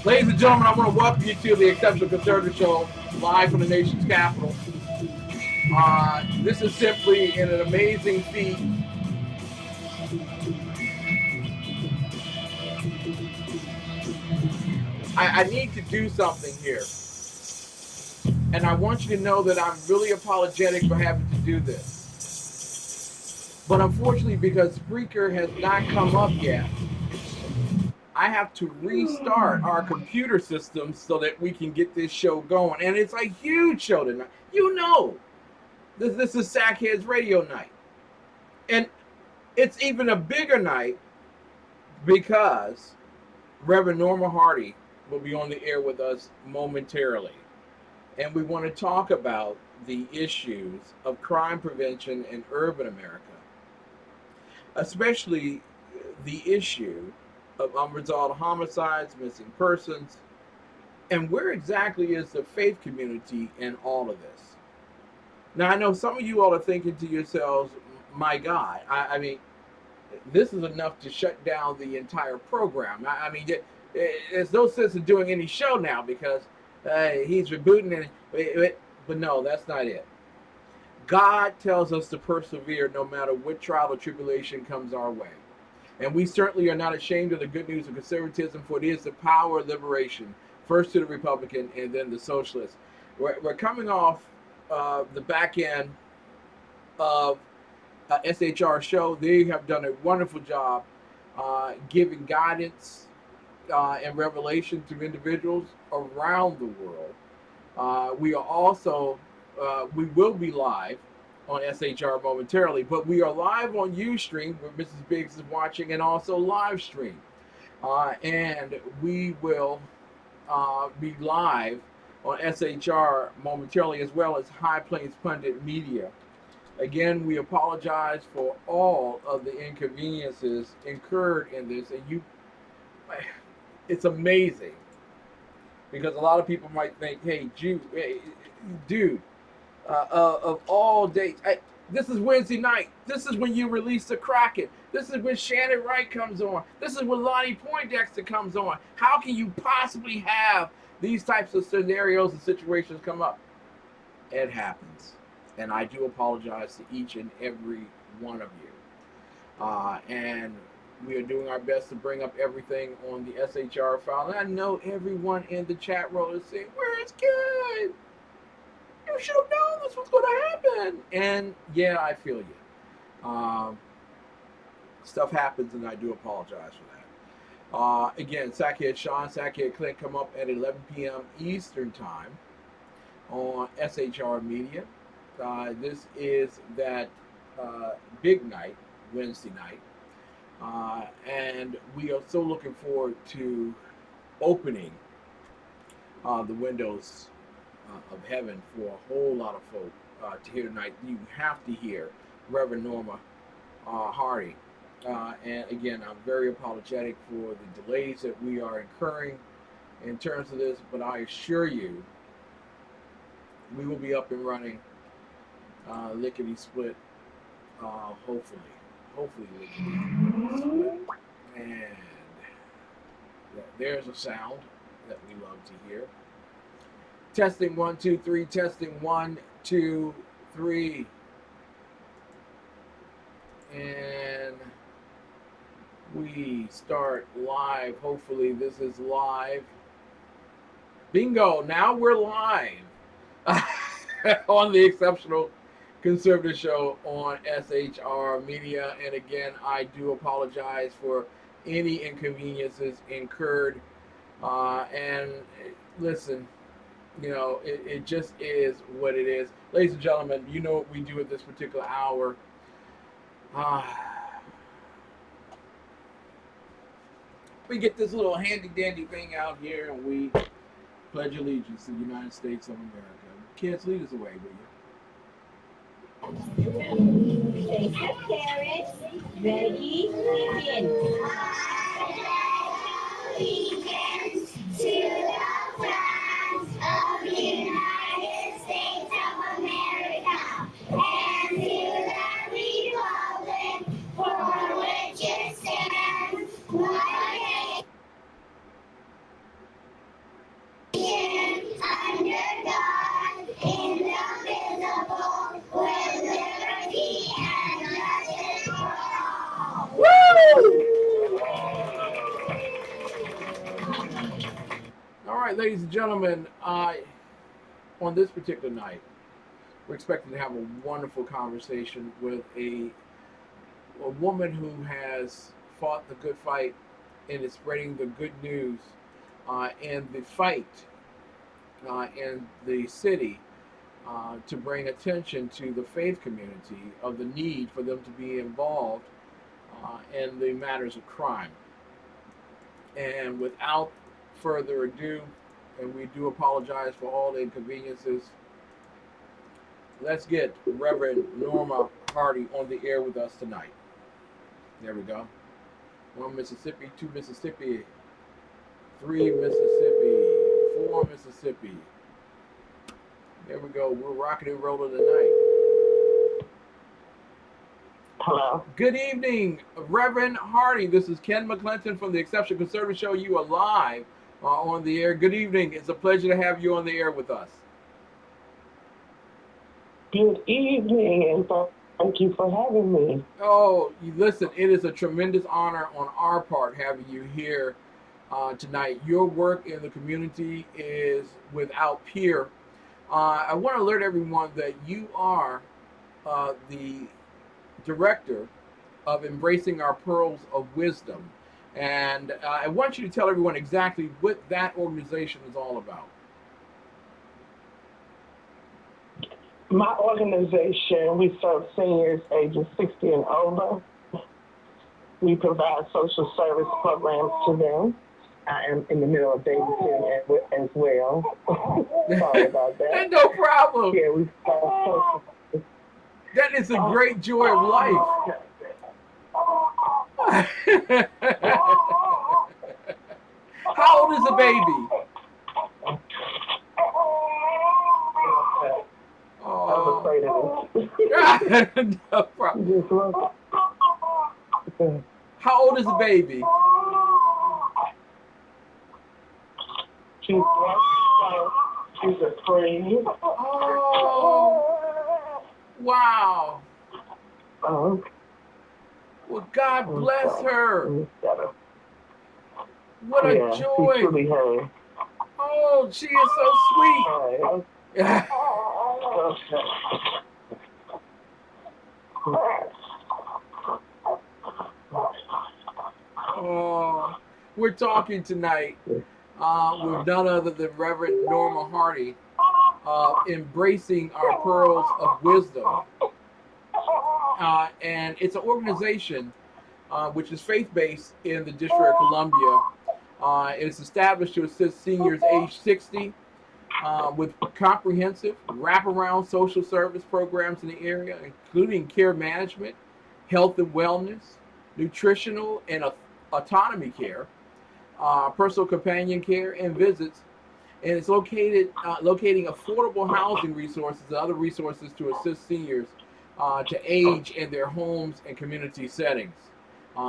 Ladies and gentlemen, I want to welcome you to the Exceptional Conservative Show, live from the nation's capital. This is simply an amazing feat. I need to do something here. And I want you to know that I'm really apologetic for having to do this. But unfortunately, because Spreaker has not come up yet, I have to restart our computer system so that we can get this show going. And it's a huge show tonight. You know, this is Sackheads Radio Night. And it's even a bigger night because Reverend Norma Hardie will be on the air with us momentarily. And we want to talk about the issues of crime prevention in urban America, especially the issue of unresolved homicides, missing persons, and where exactly is the faith community in all of this? Now, I know some of you all are thinking to yourselves, my God, I mean, this is enough to shut down the entire program. I mean, there's no sense in doing any show now because he's rebooting it. But no, that's not it. God tells us to persevere no matter what trial or tribulation comes our way. And we certainly are not ashamed of the good news of conservatism, for it is the power of liberation, first to the Republican and then the socialist. We're coming off the back end of SHR show. They have done a wonderful job giving guidance and revelation to individuals around the world. We are also, we will be live on SHR momentarily, but we are live on Ustream where Mrs. Biggs is watching, and also live stream. And we will be live on SHR momentarily, as well as High Plains Pundit Media. Again, we apologize for all of the inconveniences incurred in this, and it's amazing because a lot of people might think, hey, dude, of all dates, this is Wednesday night. This is when you release the Kraken. This is when Shannon Wright comes on. This is when Lonnie Poindexter comes on. How can you possibly have these types of scenarios and situations come up? It happens. And I do apologize to each and every one of you. And we are doing our best to bring up everything on the SHR file. And I know everyone in the chat room is saying, where's good? You should have known this was going to happen. And yeah, I feel you. Stuff happens, and I do apologize for that. Again, Sackhead Sean, Sackhead Clint come up at 11 p.m. Eastern Time on SHR Media. This is that big night, Wednesday night. And we are so looking forward to opening the windows of heaven for a whole lot of folk to hear tonight. You have to hear Reverend Norma Hardie And again, I'm very apologetic for the delays that we are incurring in terms of this, but I assure you, we will be up and running, lickety split, hopefully. Hopefully, lickety split. And there's a sound that we love to hear. Testing 1, 2, 3, testing 1, 2, 3. And we start live. Hopefully, this is live. Bingo! Now we're live on the Exceptional Conservative Show on SHR Media. And again, I do apologize for any inconveniences incurred. And listen, it just is what it is. Ladies and gentlemen, you know what we do at this particular hour. We get this little handy dandy thing out here and we pledge allegiance to the United States of America. Kids, lead us away, will you? Take your carrots. Ready, begin. Allegiance to the flag of the United States of America and to the republic for which it stands, one nation under God, indivisible, with liberty and justice for all. Woo! All right, ladies and gentlemen, on this particular night, we're expecting to have a wonderful conversation with a woman who has fought the good fight and is spreading the good news and the fight in the city to bring attention to the faith community of the need for them to be involved in the matters of crime. And without further ado, and we do apologize for all the inconveniences, let's get Reverend Norma Hardie on the air with us tonight. There we go. 1 Mississippi, 2 Mississippi, 3 Mississippi, 4 Mississippi. There we go. We're rocking and rolling tonight. Hello. Good evening, Reverend Hardie. This is Ken McClinton from the Exceptional Conservative Show. You are live on the air. Good evening. It's a pleasure to have you on the air with us. Good evening, and thank you for having me. Oh, listen, it is a tremendous honor on our part having you here tonight. Your work in the community is without peer. I want to alert everyone that you are the director of Embracing Our Pearls of Wisdom. And I want you to tell everyone exactly what that organization is all about. My organization, we serve seniors ages 60 and older. We provide social service programs to them. I am in the middle of babysitting as well. Sorry about that. No problem. Yeah, we social. That is a great joy of life. How old is the baby? I'm afraid of it. No problem. How old is the baby? She's a queen. Oh, wow. Oh. Well, God bless her. What a joy. She's really her. Oh, she is so sweet. Oh, we're talking tonight with none other than Reverend Norma Hardie, Embracing Our Pearls of Wisdom. And it's an organization which is faith-based in the District of Columbia. It's established to assist seniors age 60 with comprehensive wraparound social service programs in the area, including care management, health and wellness, nutritional and autonomy care, personal companion care, and visits. And it's locating affordable housing resources and other resources to assist seniors to age in their homes and community settings.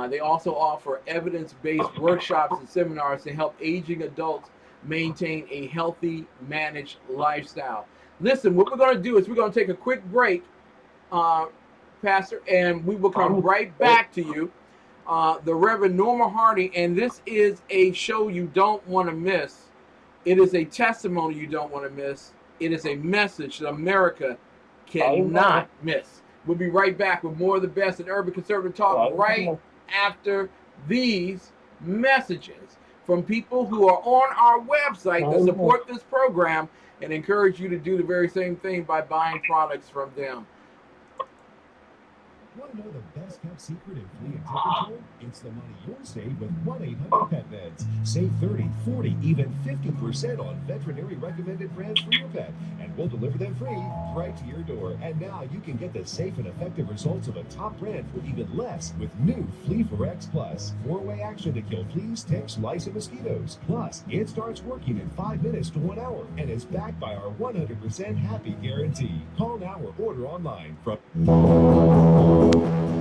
They also offer evidence-based workshops and seminars to help aging adults maintain a healthy, managed lifestyle. Listen, what we're going to do is we're going to take a quick break, uh, Pastor, and we will come right back to you. The Reverend Norma Hardie, and this is a show you don't want to miss. It is a testimony you don't want to miss. It is a message that America cannot miss. We'll be right back with more of the best in urban conservative talk right after these messages from people who are on our website that support this program and encourage you to do the very same thing by buying products from them. Want to know the best kept secret in flea and tick control? It's the money you'll save with 1-800-PET-MEDS. Save 30, 40, even 50% on veterinary recommended brands for your pet. And we'll deliver them free right to your door. And now you can get the safe and effective results of a top brand for even less with new Flea for X Plus. 4-way action to kill fleas, ticks, lice, and mosquitoes. Plus, it starts working in 5 minutes to 1 hour and is backed by our 100% happy guarantee. Call now or order online from...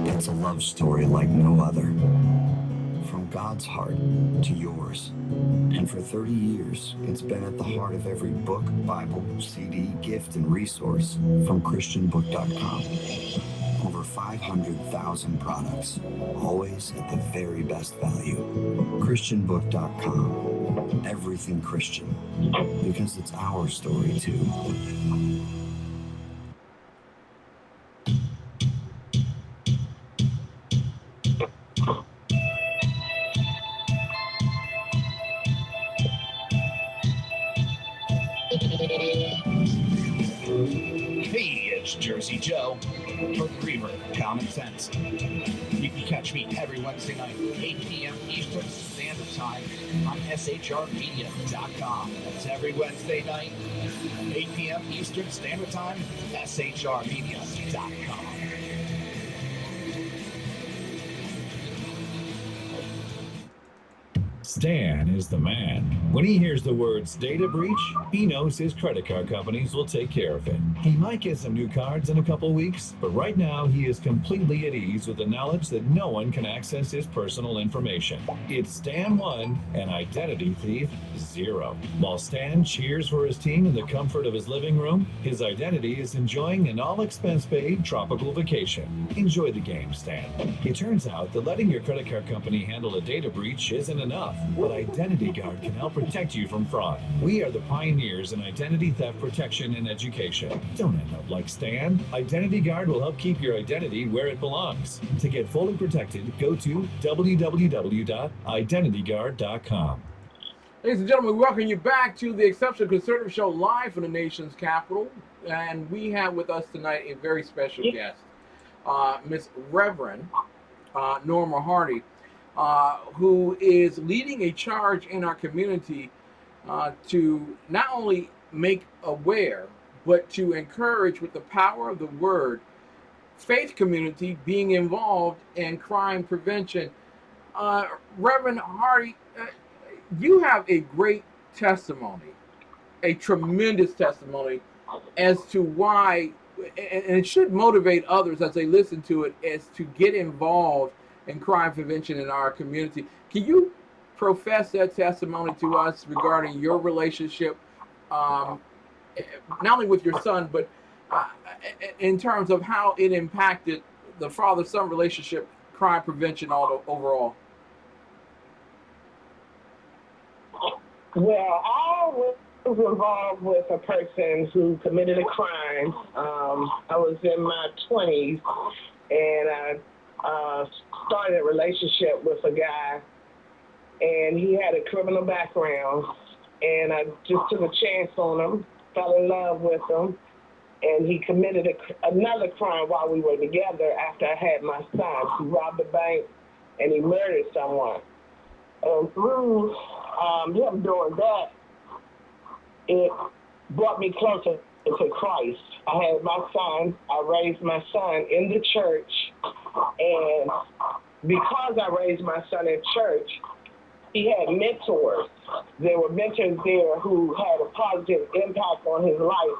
It's a love story like no other. From God's heart to yours. And for 30 years, it's been at the heart of every book, Bible, CD, gift, and resource from ChristianBook.com. Over 500,000 products, always at the very best value. ChristianBook.com. Everything Christian. Because it's our story, too. Hey, it's Jersey Joe. Hook Reaver, Common Sense. You can catch me every Wednesday night, 8 p.m. Eastern Standard Time on shrmedia.com. That's every Wednesday night, 8 p.m. Eastern Standard Time, shrmedia.com. Stan is the man. When he hears the words data breach, he knows his credit card companies will take care of it. He might get some new cards in a couple weeks, but right now he is completely at ease with the knowledge that no one can access his personal information. It's Stan 1 and identity thief 0. While Stan cheers for his team in the comfort of his living room, his identity is enjoying an all-expense-paid tropical vacation. Enjoy the game, Stan. It turns out that letting your credit card company handle a data breach isn't enough. But Identity Guard can help protect you from fraud. We are the pioneers in identity theft protection and education. Don't end up like Stan. Identity Guard will help keep your identity where it belongs. To get fully protected, go to www.identityguard.com. Ladies and gentlemen, we welcome you back to the Exceptional Conservative Show live from the nation's capital. And we have with us tonight a very special guest, Miss Reverend Norma Hardie. Who is leading a charge in our community to not only make aware, but to encourage with the power of the word, faith community being involved in crime prevention. Reverend Hardie, you have a great testimony, a tremendous testimony as to why, and it should motivate others as they listen to it, as to get involved and crime prevention in our community. Can you profess that testimony to us regarding your relationship, not only with your son, but in terms of how it impacted the father-son relationship, crime prevention overall? Well, I was involved with a person who committed a crime. I was in my 20s, and I started a relationship with a guy, and he had a criminal background, and I just took a chance on him, fell in love with him, and he committed another crime while we were together after I had my son. He robbed a bank, and he murdered someone. And through him doing that, it brought me closer to Christ. I had my son, I raised my son in the church, and because I raised my son in church, he had mentors. There were mentors there who had a positive impact on his life.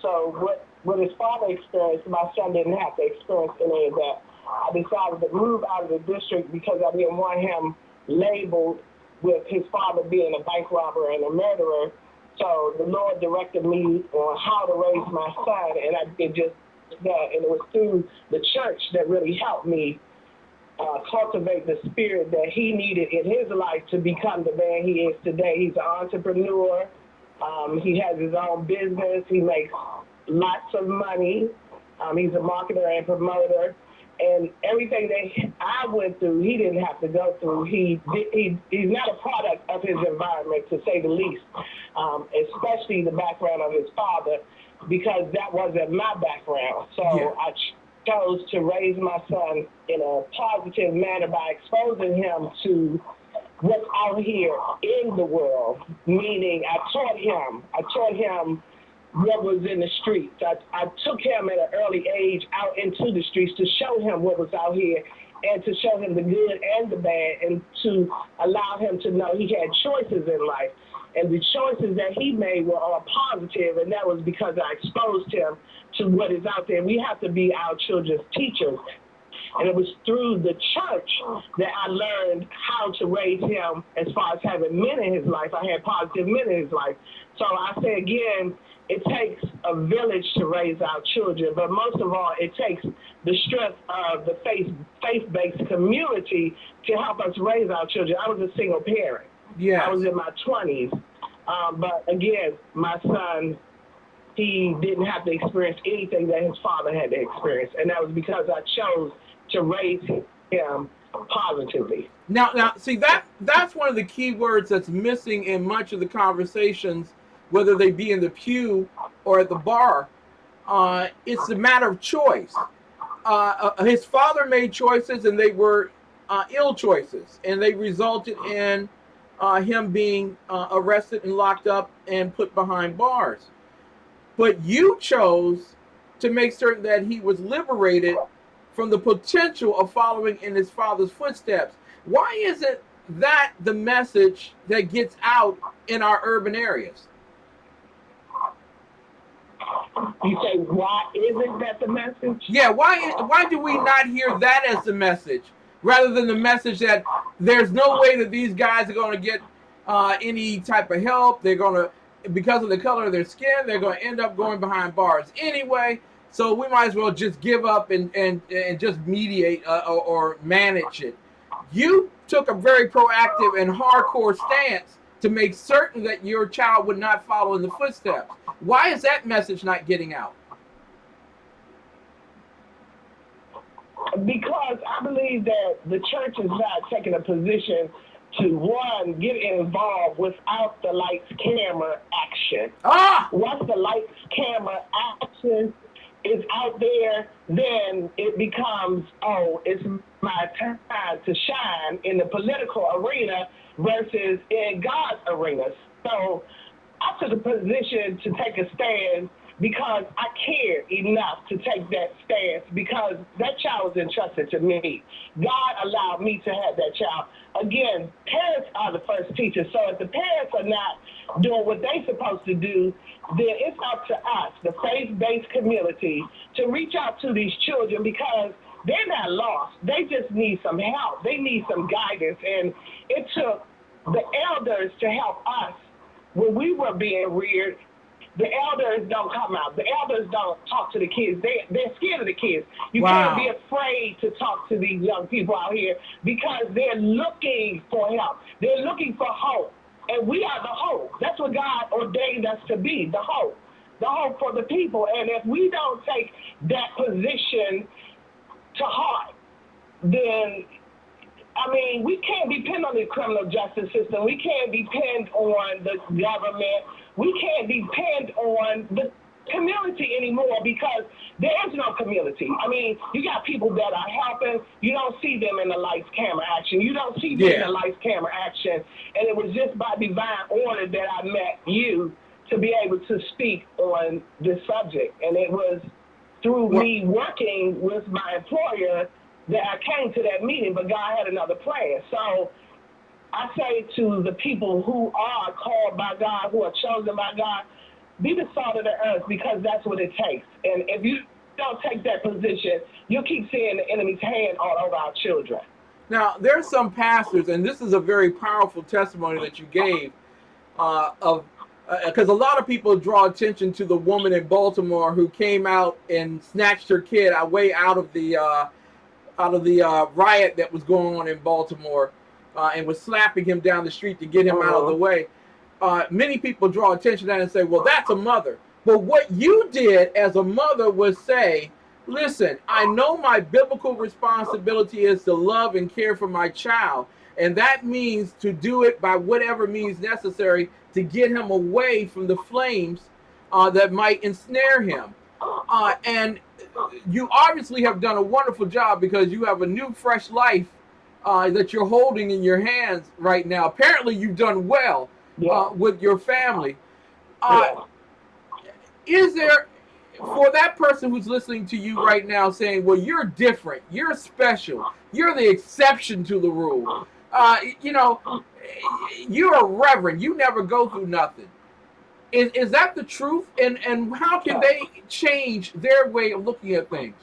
So what his father experienced, my son didn't have to experience any of that. I decided to move out of the district because I didn't want him labeled with his father being a bank robber and a murderer. So the Lord directed me on how to raise my son, and I did just that. And it was through the church that really helped me cultivate the spirit that he needed in his life to become the man he is today. He's an entrepreneur. He has his own business. He makes lots of money. He's a marketer and promoter. And everything that I went through, he didn't have to go through. He's not a product of his environment, to say the least, especially the background of his father, because that wasn't my background. So Yeah. I chose to raise my son in a positive manner by exposing him to what's out here in the world, meaning I taught him what was in the streets. I took him at an early age out into the streets to show him what was out here and to show him the good and the bad, and to allow him to know he had choices in life. And the choices that he made were all positive, and that was because I exposed him to what is out there. We have to be our children's teachers. And it was through the church that I learned how to raise him as far as having men in his life. I had positive men in his life. So I say again, it takes a village to raise our children, but most of all, it takes the strength of the faith-based community to help us raise our children. I was a single parent. Yes. I was in my 20s. But again, my son, he didn't have to experience anything that his father had to experience. And that was because I chose to raise him positively. Now, see that's one of the key words that's missing in much of the conversations, whether they be in the pew or at the bar. It's a matter of choice. His father made choices, and they were ill choices, and they resulted in him being arrested and locked up and put behind bars. But you chose to make certain that he was liberated from the potential of following in his father's footsteps. Why isn't that the message that gets out in our urban areas? You say, why isn't that the message? Yeah, why do we not hear that as the message, rather than the message that there's no way that these guys are going to get any type of help? They're going to, because of the color of their skin, they're going to end up going behind bars anyway. So we might as well just give up and just mediate or manage it. You took a very proactive and hardcore stance to make certain that your child would not follow in the footsteps. Why is that message not getting out? Because I believe that the church is not taking a position to, one, get involved without the lights, camera action. Once the lights, camera action is out there, then it becomes, oh, it's my time to shine in the political arena versus in God's arena. So I took a position to take a stand because I cared enough to take that stance, because that child was entrusted to me. God allowed me to have that child. Again, parents are the first teachers. So if the parents are not doing what they're supposed to do, then it's up to us, the faith-based community, to reach out to these children, because they're not lost. They just need some help. They need some guidance. And it took the elders to help us when we were being reared. The elders don't come out. The elders don't talk to the kids. They're scared of the kids. You can't be afraid to talk to these young people out here, because they're looking for help. They're looking for hope. And we are the hope. That's what God ordained us to be, the hope. The hope for the people. And if we don't take that position to heart, then, I mean, we can't depend on the criminal justice system. We can't depend on the government. We can't depend on the community anymore, because there is no community. I mean, you got people that are helping. You don't see them in the lights, camera action. You don't see them in the lights, camera action. And it was just by divine order that I met you to be able to speak on this subject. And it was through me working with my employer that I came to that meeting, but God had another plan. So I say to the people who are called by God, who are chosen by God, be the salt of the earth, because that's what it takes. And if you don't take that position, you'll keep seeing the enemy's hand all over our children. Now, there's some pastors, and this is a very powerful testimony that you gave of because a lot of people draw attention to the woman in Baltimore who came out and snatched her kid away out of the riot that was going on in Baltimore, and was slapping him down the street to get him out of the way. Many people draw attention to that and say, well, that's a mother. But what you did as a mother was say, listen, I know my biblical responsibility is to love and care for my child. And that means to do it by whatever means necessary to get him away from the flames that might ensnare him. And you obviously have done a wonderful job, because you have a new, fresh life that you're holding in your hands right now. Apparently, you've done well with your family. Is there, for that person who's listening to you right now saying, well, you're different, you're special, you're the exception to the rule, you're a reverend, you never go through nothing. Is that the truth? And how can they change their way of looking at things?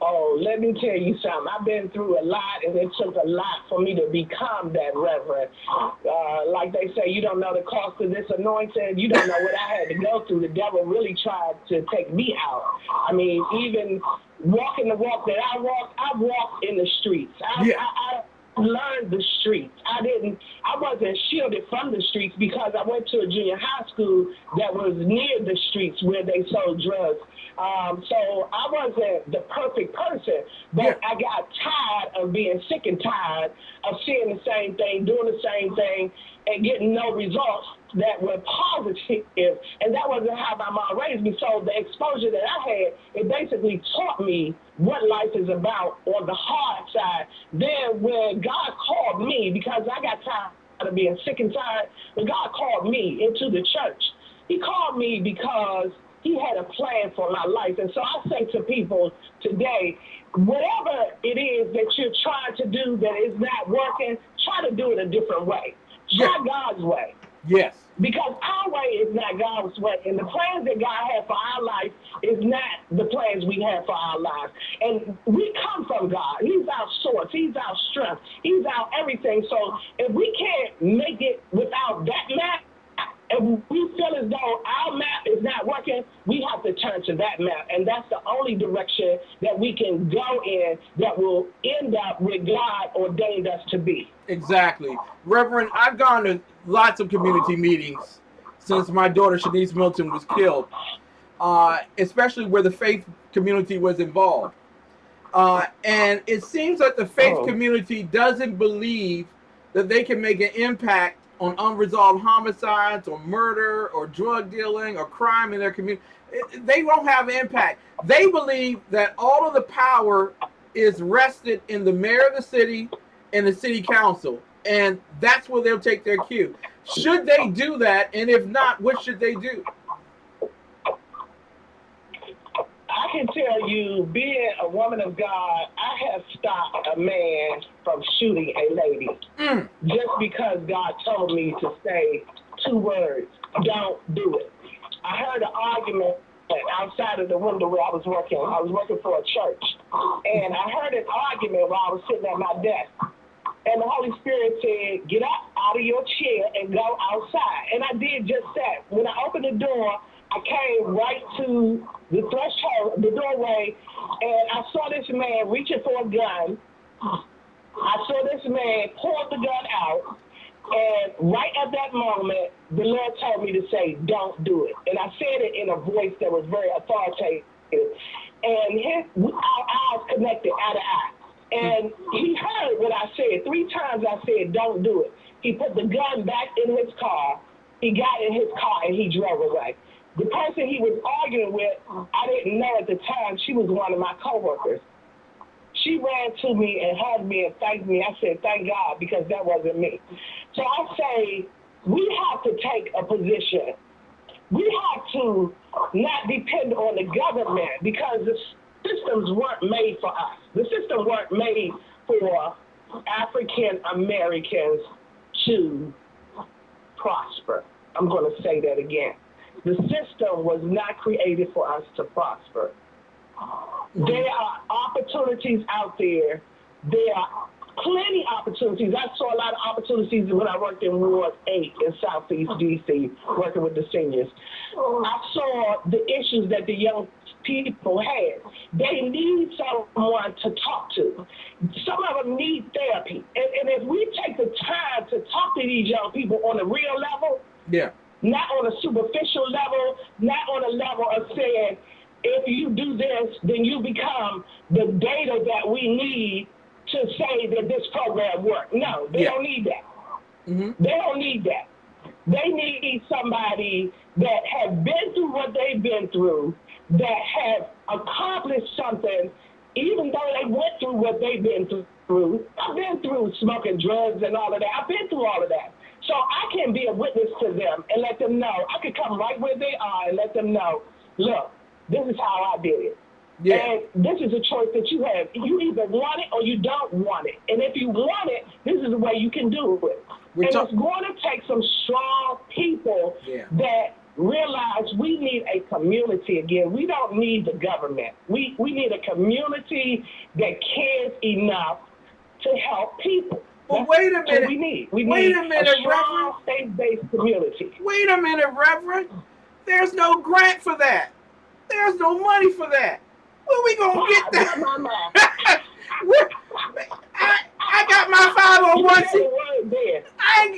Oh, let me tell you something. I've been through a lot, and it took a lot for me to become that reverend. Like they say, you don't know the cost of this anointing. You don't know what I had to go through. The devil really tried to take me out. I mean, even walking the walk that I walked in the streets. I learned the streets. I wasn't shielded from the streets because I went to a junior high school that was near the streets where they sold drugs. So I wasn't the perfect person, but I got tired of being sick and tired of seeing the same thing, doing the same thing, and getting no results that were positive. And that wasn't how my mom raised me. So the exposure that I had, it basically taught me what life is about on the hard side. Then when God called me, because I got tired of being sick and tired, when God called me into the church, he called me because he had a plan for my life. And so I say to people today, whatever it is that you're trying to do that is not working, try to do it a different way. Try God's way. Yes. Because our way is not God's way. And the plans that God has for our life is not the plans we have for our lives. And we come from God. He's our source. He's our strength. He's our everything. So if we can't make it without that map, and we feel as though our map is not working, we have to turn to that map. And that's the only direction that we can go in that will end up where God ordained us to be. Exactly. Reverend, I've gone to lots of community meetings since my daughter Shanice Milton was killed, especially where the faith community was involved. And it seems that the faith community doesn't believe that they can make an impact on unresolved homicides or murder or drug dealing or crime in their community. They won't have an impact. They believe that all of the power is rested in the mayor of the city and the city council, and that's where they'll take their cue. Should they do that? And if not, what should they do? I can tell you, being a woman of God, I have stopped a man from shooting a lady just because God told me to say 2 words: don't do it. I heard an argument outside of the window where I was working. I was working for a church, and I heard an argument while I was sitting at my desk. And the Holy Spirit said, get up out of your chair and go outside. And I did just that. When I opened the door, I came right to the threshold, the doorway, and I saw this man reaching for a gun. I saw this man pull the gun out, and right at that moment, the Lord told me to say, don't do it. And I said it in a voice that was very authoritative. And our eyes connected eye to eye. And he heard what I said. 3 times I said, don't do it. He put the gun back in his car. He got in his car, and he drove away. The person he was arguing with, I didn't know at the time, she was one of my coworkers. She ran to me and hugged me and thanked me. I said, thank God, because that wasn't me. So I say, we have to take a position. We have to not depend on the government, because systems weren't made for us. The system weren't made for African Americans to prosper. I'm going to say that again. The system was not created for us to prosper. There are opportunities out there. There are plenty opportunities. I saw a lot of opportunities when I worked in Ward 8 in Southeast DC, working with the seniors. I saw the issues that the young people had. They need someone to talk to. Some of them need therapy. And if we take the time to talk to these young people on a real level, Yeah. not on a superficial level, not on a level of saying, if you do this, then you become the data that we need to say that this program worked. No, they don't need that. Mm-hmm. They don't need that. They need somebody that has been through what they've been through, that have accomplished something, even though they went through what they've been through. I've been through smoking drugs and all of that. I've been through all of that. So I can be a witness to them and let them know. I can come right where they are and let them know, look, this is how I did it. Yeah. And this is a choice that you have. You either want it or you don't want it. And if you want it, this is the way you can do it. It's going to take some strong people that realize we need a community again. We don't need the government. We need a community that cares enough to help people. Well, wait a minute. We need a strong faith-based community. Wait a minute, Reverend. There's no grant for that. There's no money for that. Where we gonna get that? I got my 501c.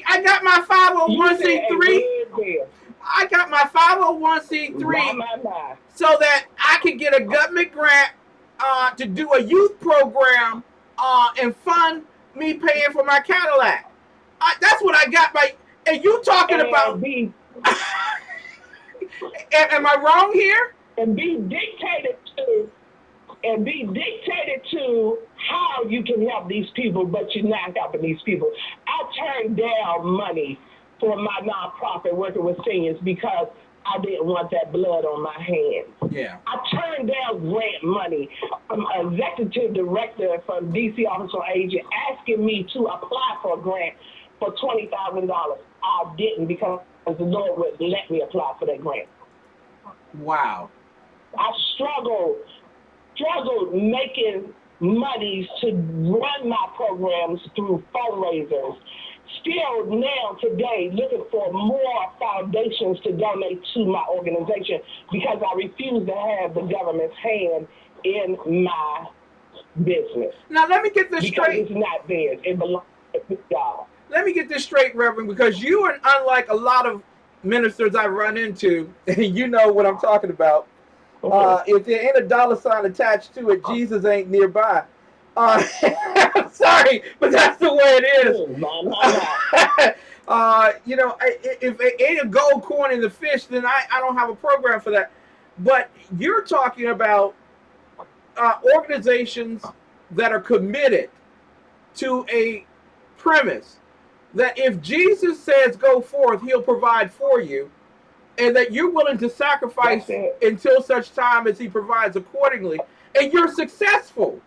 I got my 501c3. I got my 501c3 so that I can get a government grant to do a youth program and fund me paying for my Cadillac. That's what I got. And you talking about? Am I wrong here? And be dictated to how you can help these people, but you're not helping these people. I turned down money for my nonprofit working with seniors because I didn't want that blood on my hands. Yeah. I turned down grant money from an executive director from DC Office on Aging asking me to apply for a grant for $20,000. I didn't because the Lord would let me apply for that grant. Wow. I struggled making monies to run my programs through fundraisers. Still now today looking for more foundations to donate to my organization because I refuse to have the government's hand in my business. Now let me get this straight. It's not theirs. It belongs to y'all. Let me get this straight, Reverend, because you are unlike a lot of ministers I run into, and you know what I'm talking about. If there ain't a dollar sign attached to it, Jesus ain't nearby. I'm sorry, but that's the way it is. If it ain't a gold coin in the fish, then I don't have a program for that. But you're talking about organizations that are committed to a premise that if Jesus says go forth, he'll provide for you, and that you're willing to sacrifice until such time as he provides accordingly, and you're successful.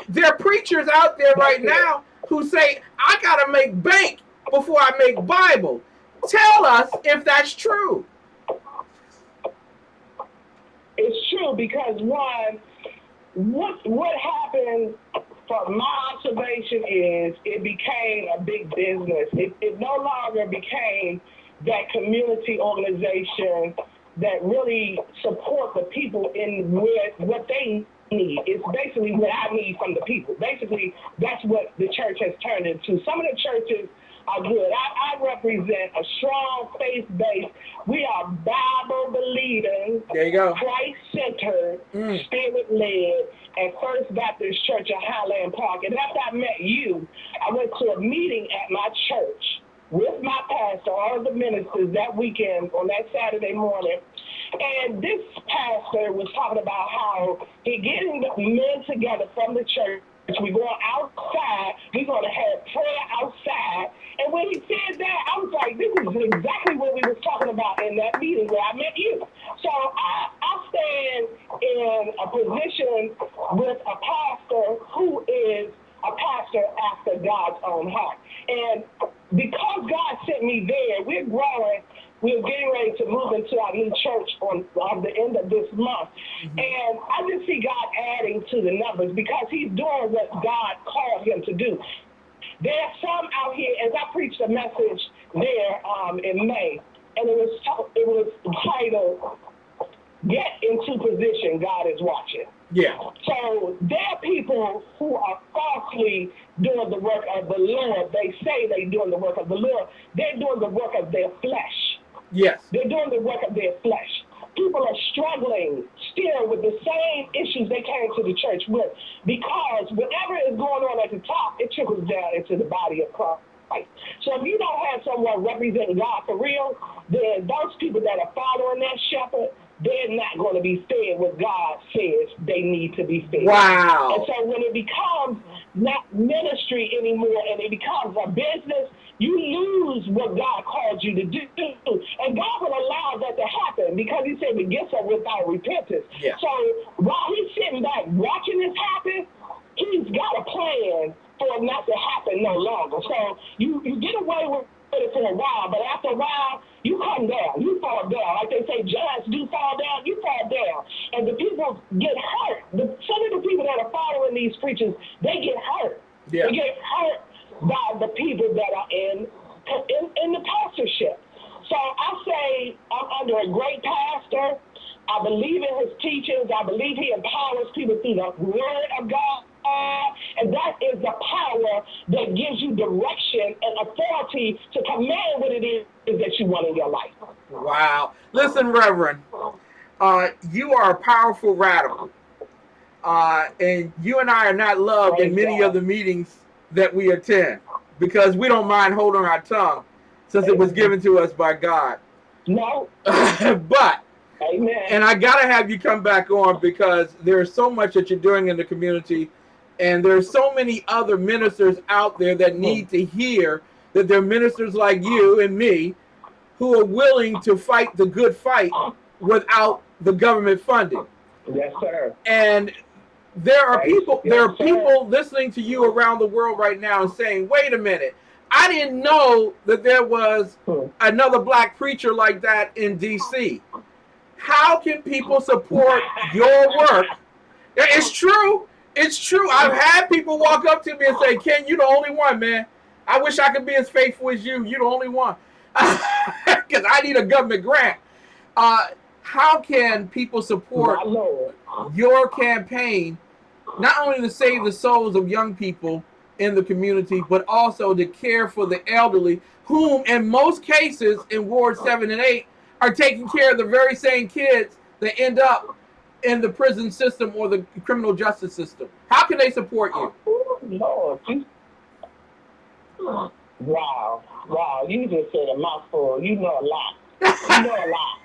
There are preachers out there right now who say, I got to make bank before I make Bible. Tell us if that's true. It's true because, one, what happened from my observation is it became a big business. It no longer became that community organization that really support the people in what they need. It's basically what I need from the people. Basically, that's what the church has turned into. Some of the churches are good. I represent a strong faith base. We are Bible-believing, Christ-centered, Spirit-led, and First Baptist Church of Highland Park. And after I met you, I went to a meeting at my church with my pastor, all of the ministers that weekend on that Saturday morning. And this pastor was talking about how he getting the men together from the church. We're going outside. We're going to have prayer outside. And when he said that, I was like, this is exactly what we were talking about in that meeting where I met you. So I stand in a position after God's own heart. And because God sent me there, we're growing. We're getting ready to move into our new church on the end of this month. And I just see God adding to the numbers because he's doing what God called him to do. There's some out here, as I preached a message there in May, and it was titled, "Get into Position, God is Watching." Yeah. So there are people who are falsely doing the work of the Lord. They say they're doing the work of the Lord. They're doing the work of their flesh. Yes. They're doing the work of their flesh. People are struggling still with the same issues they came to the church with because whatever is going on at the top, it trickles down into the body of Christ. So if you don't have someone representing God for real, then those people that are following that shepherd, they're not going to be fed what God says they need to be fed. Wow. And so when it becomes not ministry anymore and it becomes a business, you lose what God called you to do. And God will allow that to happen because he said the gifts are without repentance. Yeah. So while he's sitting back watching this happen, he's got a plan for it not to happen no longer. So you get away with it for a while, but after a while, you come down, you fall down. Like they say, giants do fall down, you fall down. And the people get hurt. Some of the people that are following these preachers, they get hurt. Yeah. They get hurt by the people that are in the pastorship. So I say I'm under a great pastor. I believe in his teachings. I believe he empowers people through the word of God. And that is the power that gives you direction and authority to command what it is that you want in your life. Wow. Listen, Reverend, you are a powerful radical. And you and I are not loved in many of the meetings that we attend because we don't mind holding our tongue since it was given to us by God. No. But, amen. And I got to have you come back on because there's so much that you're doing in the community. And there's so many other ministers out there that need to hear that there are ministers like you and me who are willing to fight the good fight without the government funding. Yes, sir. And there are people listening to you around the world right now and saying, wait a minute, I didn't know that there was another black preacher like that in D.C. How can people support your work? It's true. It's true. I've had people walk up to me and say, Ken, you're the only one, man. I wish I could be as faithful as you. You're the only one. Because I need a government grant. How can people support your campaign, not only to save the souls of young people in the community, but also to care for the elderly, whom in most cases in Ward 7 and 8 are taking care of the very same kids that end up in the prison system or the criminal justice system? How can they support you? Lord. Wow. You just said a mouthful. You know a lot. You know a lot.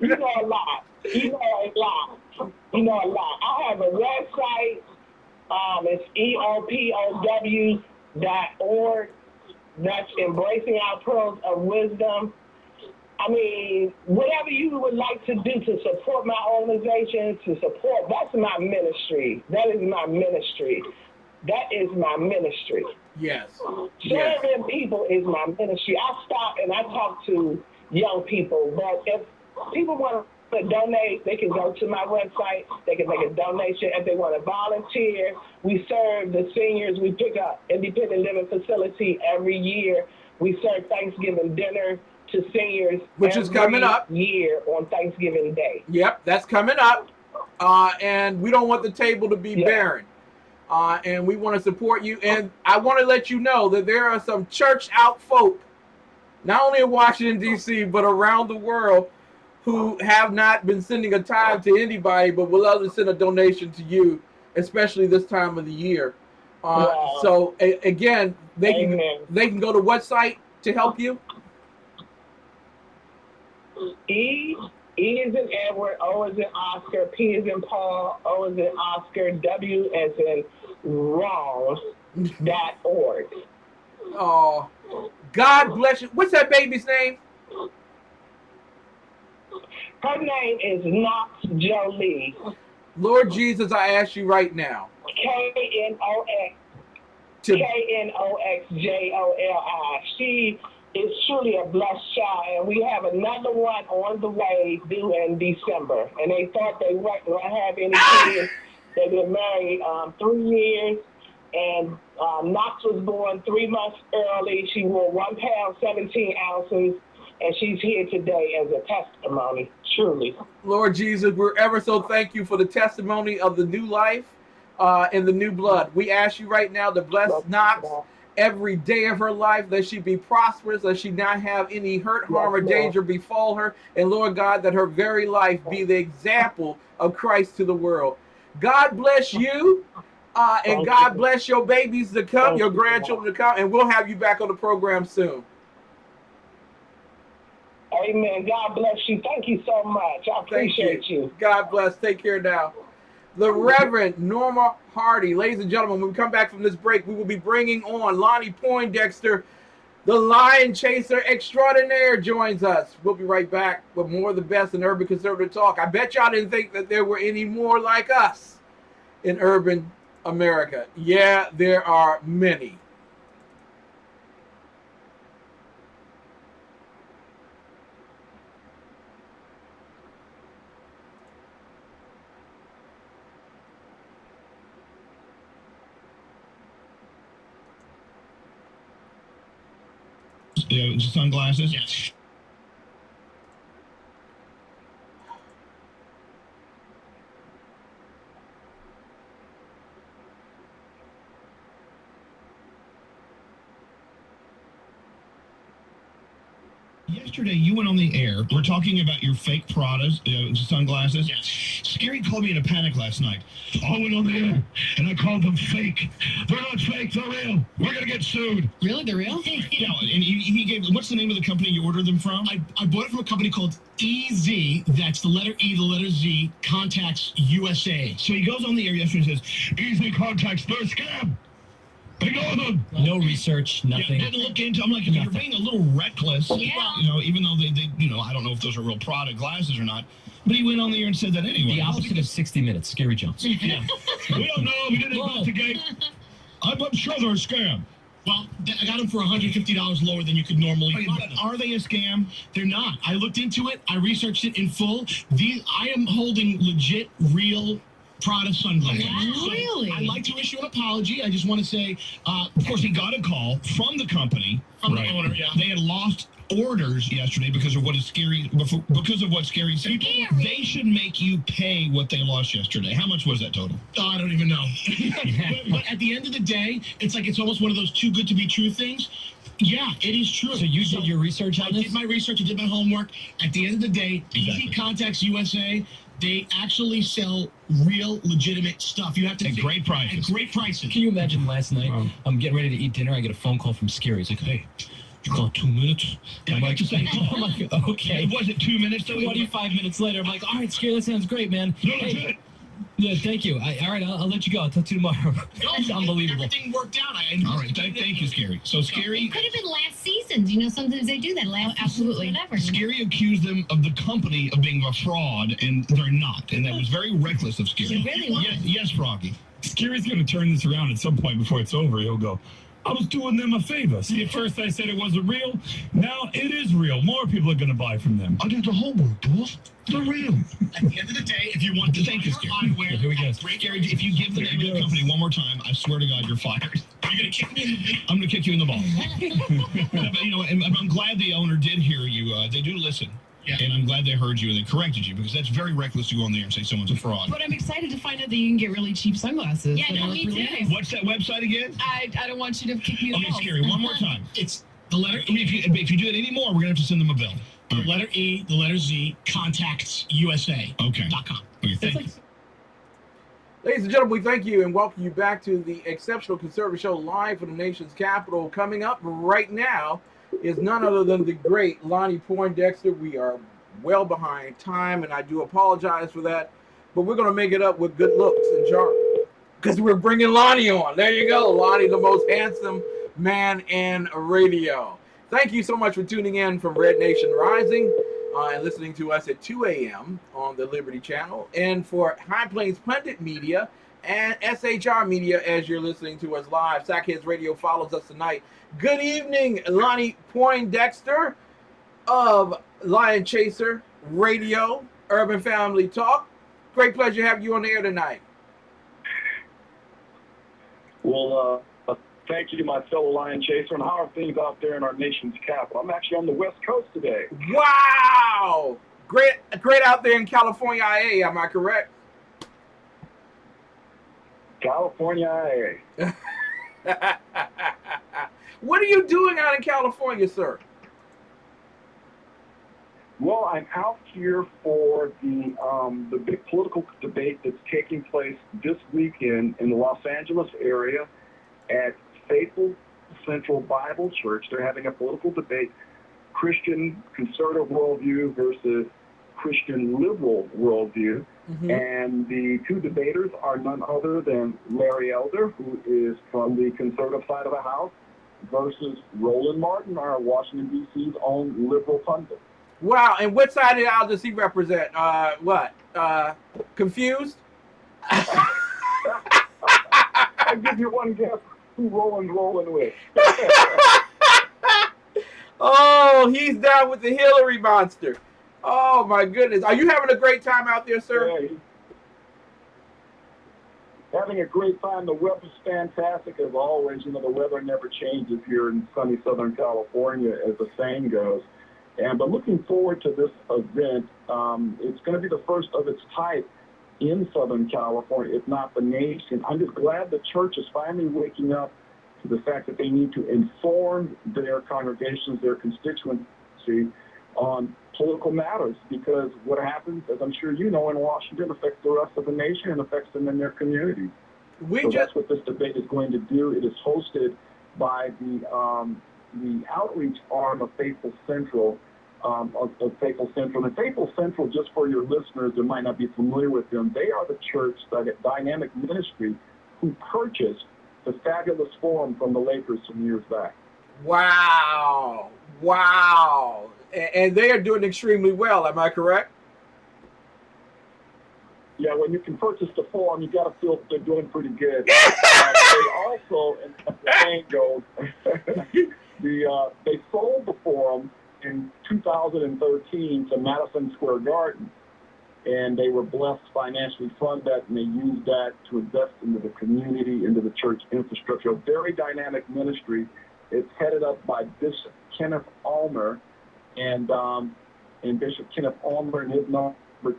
You know a lot. You know a lot. You know a lot. I have a website. It's EOPOW.org. That's Embracing Our Pearls of Wisdom. I mean, whatever you would like to do to support my organization, that's my ministry. That is my ministry. That is my ministry. Yes. Serving people is my ministry. I stop and I talk to young people, but if people want to donate, they can go to my website. They can make a donation. If they want to volunteer, we serve the seniors. We pick up independent living facility every year. We serve Thanksgiving dinner to seniors, which is coming up year on Thanksgiving Day. Yep, that's coming up. And we don't want the table to be barren. And we want to support you. And I want to let you know that there are some church out folk, not only in Washington, D.C., but around the world, who have not been sending a tithe to anybody, but will love to send a donation to you, especially this time of the year. So again, they can go to what site to help you? E is in Edward, O is in Oscar, P is in Paul, O is in Oscar, W as in wrong.org. Oh, God bless you. What's that baby's name? Her name is Knox Jolie. Lord Jesus, I ask you right now to Knoxjoli. She is truly a blessed child, and we have another one on the way due in December. And they thought they weren't going to have any kids. They've been married 3 years, and Knox was born 3 months early. She wore 1 pound 17 ounces, and she's here today as a testimony. Truly, Lord Jesus, we're ever so thank you for the testimony of the new life and the new blood. We ask you right now to bless Knox every day of her life, that she be prosperous, that she not have any hurt, harm, or danger befall her. And Lord God, that her very life be the example of Christ to the world. God bless you. And God bless your babies to come, your grandchildren to come, and we'll have you back on the program soon. Amen. God bless you. Thank you so much. I appreciate you. God bless. Take care now. The Reverend Norma Hardie. Ladies and gentlemen, when we come back from this break, we will be bringing on Lonnie Poindexter, the lion chaser extraordinaire, joins us. We'll be right back with more of the best in urban conservative talk. I bet y'all didn't think that there were any more like us in urban America. Yeah, there are many. Sunglasses? Yes. Yesterday, you went on the air. We're talking about your fake Pradas, sunglasses. Yes. Scary called me in a panic last night. I went on the air, and I called them fake. They're not fake, they're real. We're going to get sued. Really? They're real? Yeah, and he gave, what's the name of the company you ordered them from? I bought it from a company called EZ. That's the letter E, the letter Z, Contacts USA. So he goes on the air yesterday and says, EZ Contacts, they're a scam. Ignore them. No research, nothing. Yeah, didn't look into. I'm like, you're being a little reckless. Yeah. Even though they, I don't know if those are real Prada glasses or not. But he went on the air and said that anyway. The opposite of 60 Minutes, Scary Jones. Yeah. We don't know. We didn't investigate. I'm sure they're a scam. Well, I got them for $150 lower than you could normally buy them. Are they a scam? They're not. I looked into it. I researched it in full. I am holding legit, real Prada sunglasses. Wow. So Really? I'd like to issue an apology. I just want to say, of course, he got a call from the company, from the owner. Yeah. They had lost orders yesterday because of what is scary, because of what Scary said. They should make you pay what they lost yesterday. How much was that total? Oh, I don't even know. but at the end of the day, it's almost one of those too good to be true things. Yeah, it is true. So you did your research on this? I did my research. I did my homework. At the end of the day, Easy Contacts USA, they actually sell real, legitimate stuff. You have to at great prices. At great prices. Can you imagine last night? I'm getting ready to eat dinner. I get a phone call from Scary. He's like, "Hey, you got 2 minutes?" Yeah, I'm like, I'm like, okay. It wasn't 2 minutes. 25 minutes later, I'm like, all right, Scary, that sounds great, man. No, hey, yeah, thank you. All right, I'll let you go. I'll talk to you tomorrow. That's unbelievable. Everything worked out. All right, thank you, Scary. So Scary... It could have been last season. Sometimes they do that last absolutely. Whatever. Scary accused them of the company of being a fraud, and they're not. And that was very reckless of Scary. He really was. Yes, Froggy. Scary's going to turn this around at some point before it's over. He'll go, I was doing them a favor. See, at first I said it wasn't real. Now it is real. More people are going to buy from them. I did the homework, boss. They're real. At the end of the day, if you want to thank you, Scary. Here we go. Scary, if you give the name of the company one more time, I swear to God, you're fired. You're going to kick me in the I'm going to kick you in the balls. But, and I'm glad the owner did hear you. They do listen. Yeah. And I'm glad they heard you and they corrected you, because that's very reckless to go on there and say someone's a fraud. But I'm excited to find out that you can get really cheap sunglasses. Yeah, no, me really too. nice. What's that website again? I don't want you to kick me in the balls. Scary, one more time. It's the letter E. If you do it anymore, we're going to have to send them a bill. The letter E, the letter Z, Contacts USA. Okay. .com. Okay, thank you. Ladies and gentlemen, we thank you and welcome you back to the Exceptional Conservative Show live from the nation's capital. Coming up right now is none other than the great Lonnie Poindexter. We are well behind time, and I do apologize for that, but we're going to make it up with good looks and charm, because we're bringing Lonnie on. There you go. Lonnie, the most handsome man in radio. Thank you so much for tuning in from Red Nation Rising. and listening to us at 2 a.m. on the Liberty Channel, and for High Plains Pundit Media and SHR Media as you're listening to us live. Sackheads Radio follows us tonight. Good evening, Lonnie Poindexter of Lion Chaser Radio, Urban Family Talk. Great pleasure having you on the air tonight. Well, thank you to my fellow Lion Chaser. And how are things out there in our nation's capital? I'm actually on the West Coast today. Wow! Great out there in California, IA, am I correct? California, IA. What are you doing out in California, sir? Well, I'm out here for the big political debate that's taking place this weekend in the Los Angeles area at Faithful Central Bible Church. They're having a political debate, Christian conservative worldview versus Christian liberal worldview. Mm-hmm. And the two debaters are none other than Larry Elder, who is from the conservative side of the house, versus Roland Martin, our Washington, D.C.'s own liberal pundit. Wow, and what side of the aisle does he represent? Confused? I'll give you one guess who Roland's rolling with. Oh, he's down with the Hillary monster. Oh, my goodness. Are you having a great time out there, sir? Yeah, having a great time. The weather's fantastic as always. You know, the weather never changes here in sunny Southern California, as the saying goes. But looking forward to this event. It's going to be the first of its type in Southern California, if not the nation. I'm just glad the church is finally waking up to the fact that they need to inform their congregations, their constituency, on political matters, because what happens, as I'm sure you know, in Washington affects the rest of the nation and affects them in their communities. That's what this debate is going to do. It is hosted by the outreach arm of Faithful Central, And Faithful Central, just for your listeners that might not be familiar with them, they are the church, that dynamic ministry, who purchased the fabulous forum from the Lakers some years back. Wow. And they are doing extremely well, am I correct? Yeah, when you can purchase the forum, you got to feel they're doing pretty good. They also, and the saying goes, they sold the forum in 2013 to Madison Square Garden, and they were blessed to financially fund that, and they used that to invest into the community, into the church infrastructure. A very dynamic ministry. It's headed up by Bishop Kenneth Ulmer, and Bishop Kenneth Ulmer and his number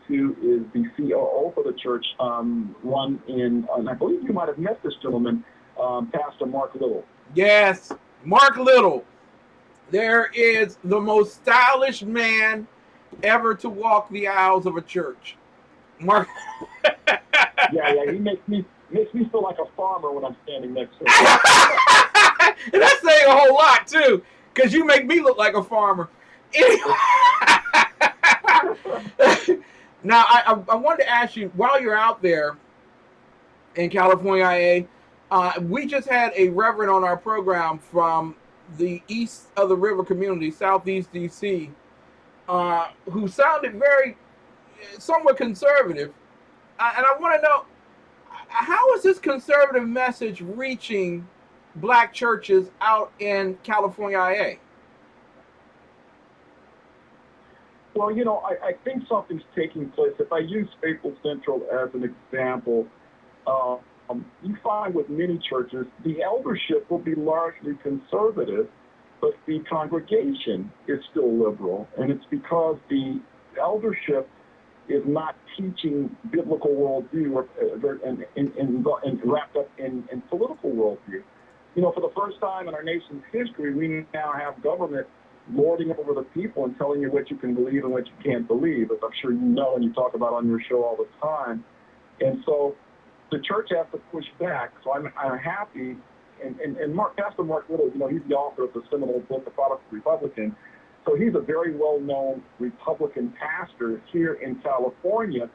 two is the COO for the church, one in, and I believe you might have met this gentleman, Pastor Mark Little. Yes, Mark Little. There is the most stylish man ever to walk the aisles of a church. Mark. Yeah, he makes me feel like a farmer when I'm standing next to him. And that's saying a whole lot too, because you make me look like a farmer. Now, I wanted to ask you, while you're out there in California, IA, we just had a reverend on our program from the east of the river community, Southeast DC, who sounded very, somewhat conservative. And I want to know, how is this conservative message reaching black churches out in California, IA? Well, you know, I think something's taking place. If I use Faithful Central as an example, you find with many churches, the eldership will be largely conservative, but the congregation is still liberal. And it's because the eldership is not teaching biblical worldview and wrapped up in political worldview. You know, for the first time in our nation's history, we now have government lording over the people and telling you what you can believe and what you can't believe, as I'm sure you know and you talk about on your show all the time. And so the church has to push back. So I'm happy. And Pastor Mark Little, you know, he's the author of the seminal book, The Protestant Republican. So he's a very well-known Republican pastor here in California,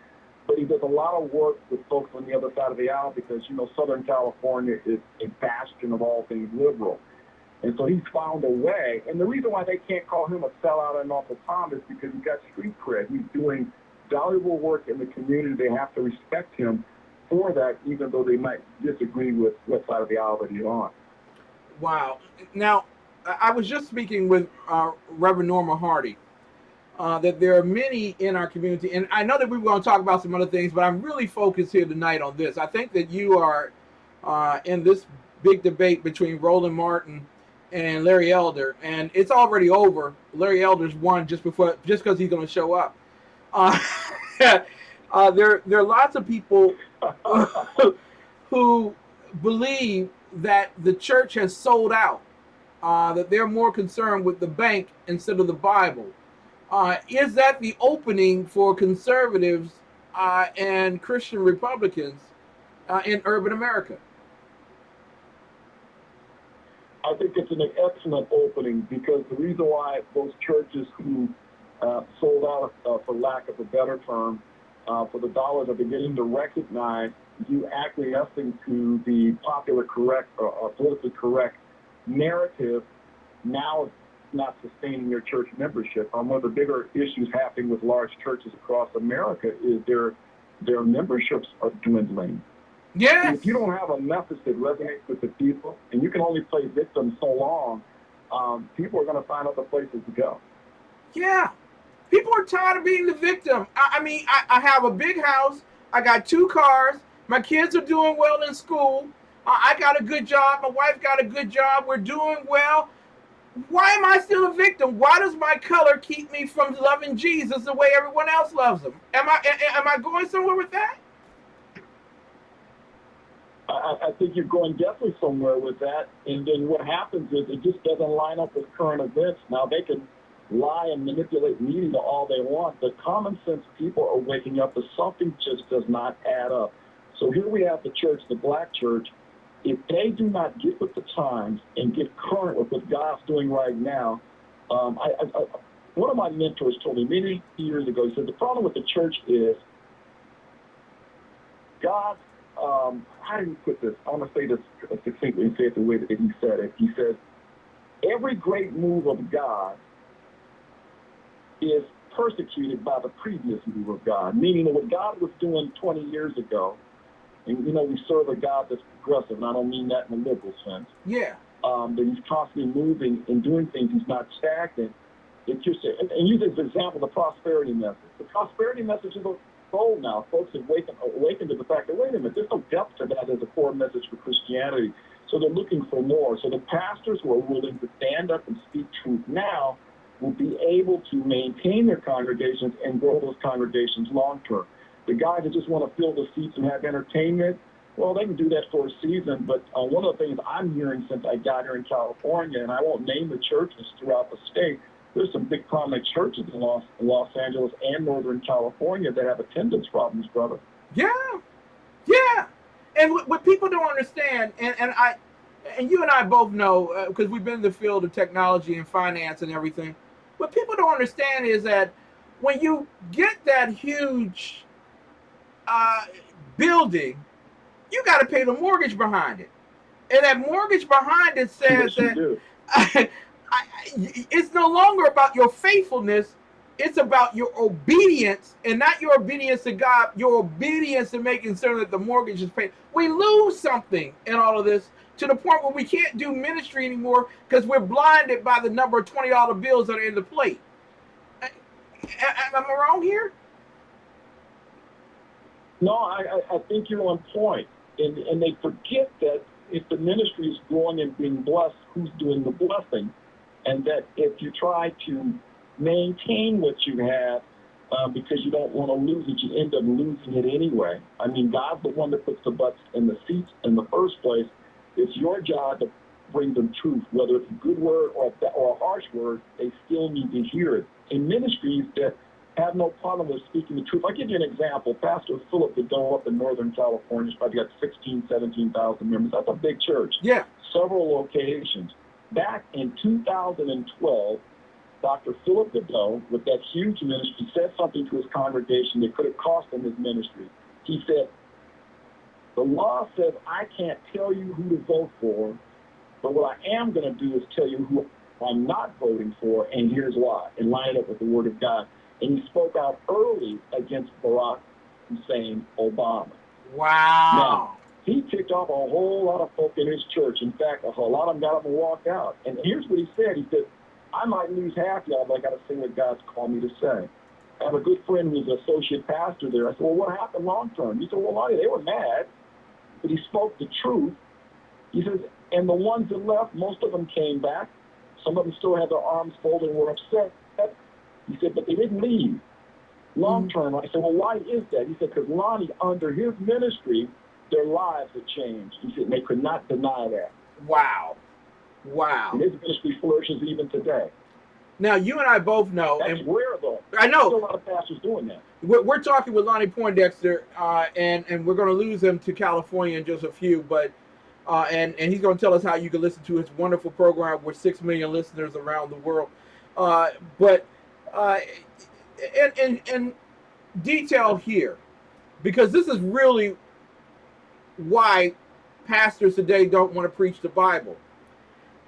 but he does a lot of work with folks on the other side of the aisle because, you know, Southern California is a bastion of all things liberal. And so he's found a way. And the reason why they can't call him a sellout and Uncle Tom is because he's got street cred. He's doing valuable work in the community. They have to respect him for that, even though they might disagree with what side of the aisle that he's on. Wow. Now, I was just speaking with Reverend Norma Hardie, that there are many in our community, and I know that we were going to talk about some other things, but I'm really focused here tonight on this. I think that you are in this big debate between Roland Martin and Larry Elder, and it's already over. Larry Elder's won just because he's going to show up. There are lots of people who believe that the church has sold out, that they're more concerned with the bank instead of the Bible. Is that the opening for conservatives and Christian Republicans in urban America? I think it's an excellent opening, because the reason why those churches who sold out, for lack of a better term, for the dollars are beginning to recognize you acquiescing to the popular correct or politically correct narrative now is not sustaining your church membership. One of the bigger issues happening with large churches across America is their memberships are dwindling. Yes. If you don't have a message that resonates with the people, and you can only play victim so long, people are going to find other places to go. Yeah. People are tired of being the victim. I mean, I have a big house. I got 2 cars. My kids are doing well in school. I got a good job. My wife got a good job. We're doing well. Why am I still a victim? Why does my color keep me from loving Jesus the way everyone else loves him? Am I going somewhere with that? I think you're going definitely somewhere with that. And then what happens is it just doesn't line up with current events. Now, they can lie and manipulate media all they want, but common sense people are waking up that something just does not add up. So here we have the church, the black church. If they do not get with the times and get current with what God's doing right now, one of my mentors told me many years ago, he said, the problem with the church is God, how do you put this? I want to say this succinctly and say it the way that he said it. He said, every great move of God is persecuted by the previous move of God, meaning that what God was doing 20 years ago, and we serve a God that's progressive, and I don't mean that in a liberal sense. Yeah. That he's constantly moving and doing things. He's not stagnant. It's just, and use as an example the prosperity message. The prosperity message is old now. Folks have awakened to the fact that, wait a minute, there's no depth to that as a core message for Christianity. So they're looking for more. So the pastors who are willing to stand up and speak truth now will be able to maintain their congregations and grow those congregations long term. The guys that just want to fill the seats and have entertainment, well, they can do that for a season. But one of the things I'm hearing since I got here in California, and I won't name the churches throughout the state, there's some big prominent churches in Los Angeles and Northern California that have attendance problems, brother. Yeah. And what people don't understand, and you and I both know, because we've been in the field of technology and finance and everything, what people don't understand is that when you get that huge building, you got to pay the mortgage behind it. And that mortgage behind it says that it's no longer about your faithfulness. It's about your obedience, and not your obedience to God, your obedience to making certain that the mortgage is paid. We lose something in all of this to the point where we can't do ministry anymore because we're blinded by the number of $20 bills that are in the plate. Am I wrong here? No, I think you're on point. And they forget that if the ministry is growing and being blessed, who's doing the blessing? And that if you try to maintain what you have because you don't want to lose it, you end up losing it anyway. I mean, God's the one that puts the butts in the seats in the first place. It's your job to bring them truth, whether it's a good word or a harsh word, they still need to hear it. In ministries that have no problem with speaking the truth. I'll give you an example. Pastor Philip Godot up in Northern California has probably got 16,000, 17,000 members. That's a big church. Yeah. Several locations. Back in 2012, Dr. Philip Godot, with that huge ministry, said something to his congregation that could have cost him his ministry. He said, the law says I can't tell you who to vote for, But what I am going to do is tell you who I'm not voting for, and here's why, and line it up with the Word of God. And he spoke out early against Barack Hussein Obama. Wow. Now, he ticked off a whole lot of folk in his church. In fact, a whole lot of them got up and walked out. And here's what he said. He said, I might lose half y'all, but I got to say what God's called me to say. I have a good friend who's an associate pastor there. I said, well, what happened long term? He said, well, Lonnie, they were mad, but he spoke the truth. He says, and the ones that left, most of them came back. Some of them still had their arms folded and were upset. He said, but they didn't leave. Long term, I said, well, why is that? He said, because Lonnie, under his ministry, their lives had changed. He said, they could not deny that. Wow. Wow. And his ministry flourishes even today. Now, you and I both know. That's rare, though. I know. There's still a lot of pastors doing that. We're talking with Lonnie Poindexter, and we're going to lose him to California in just a few, but and he's going to tell us how you can listen to his wonderful program with 6 million listeners around the world. But in detail here, because this is really why pastors today don't want to preach the Bible.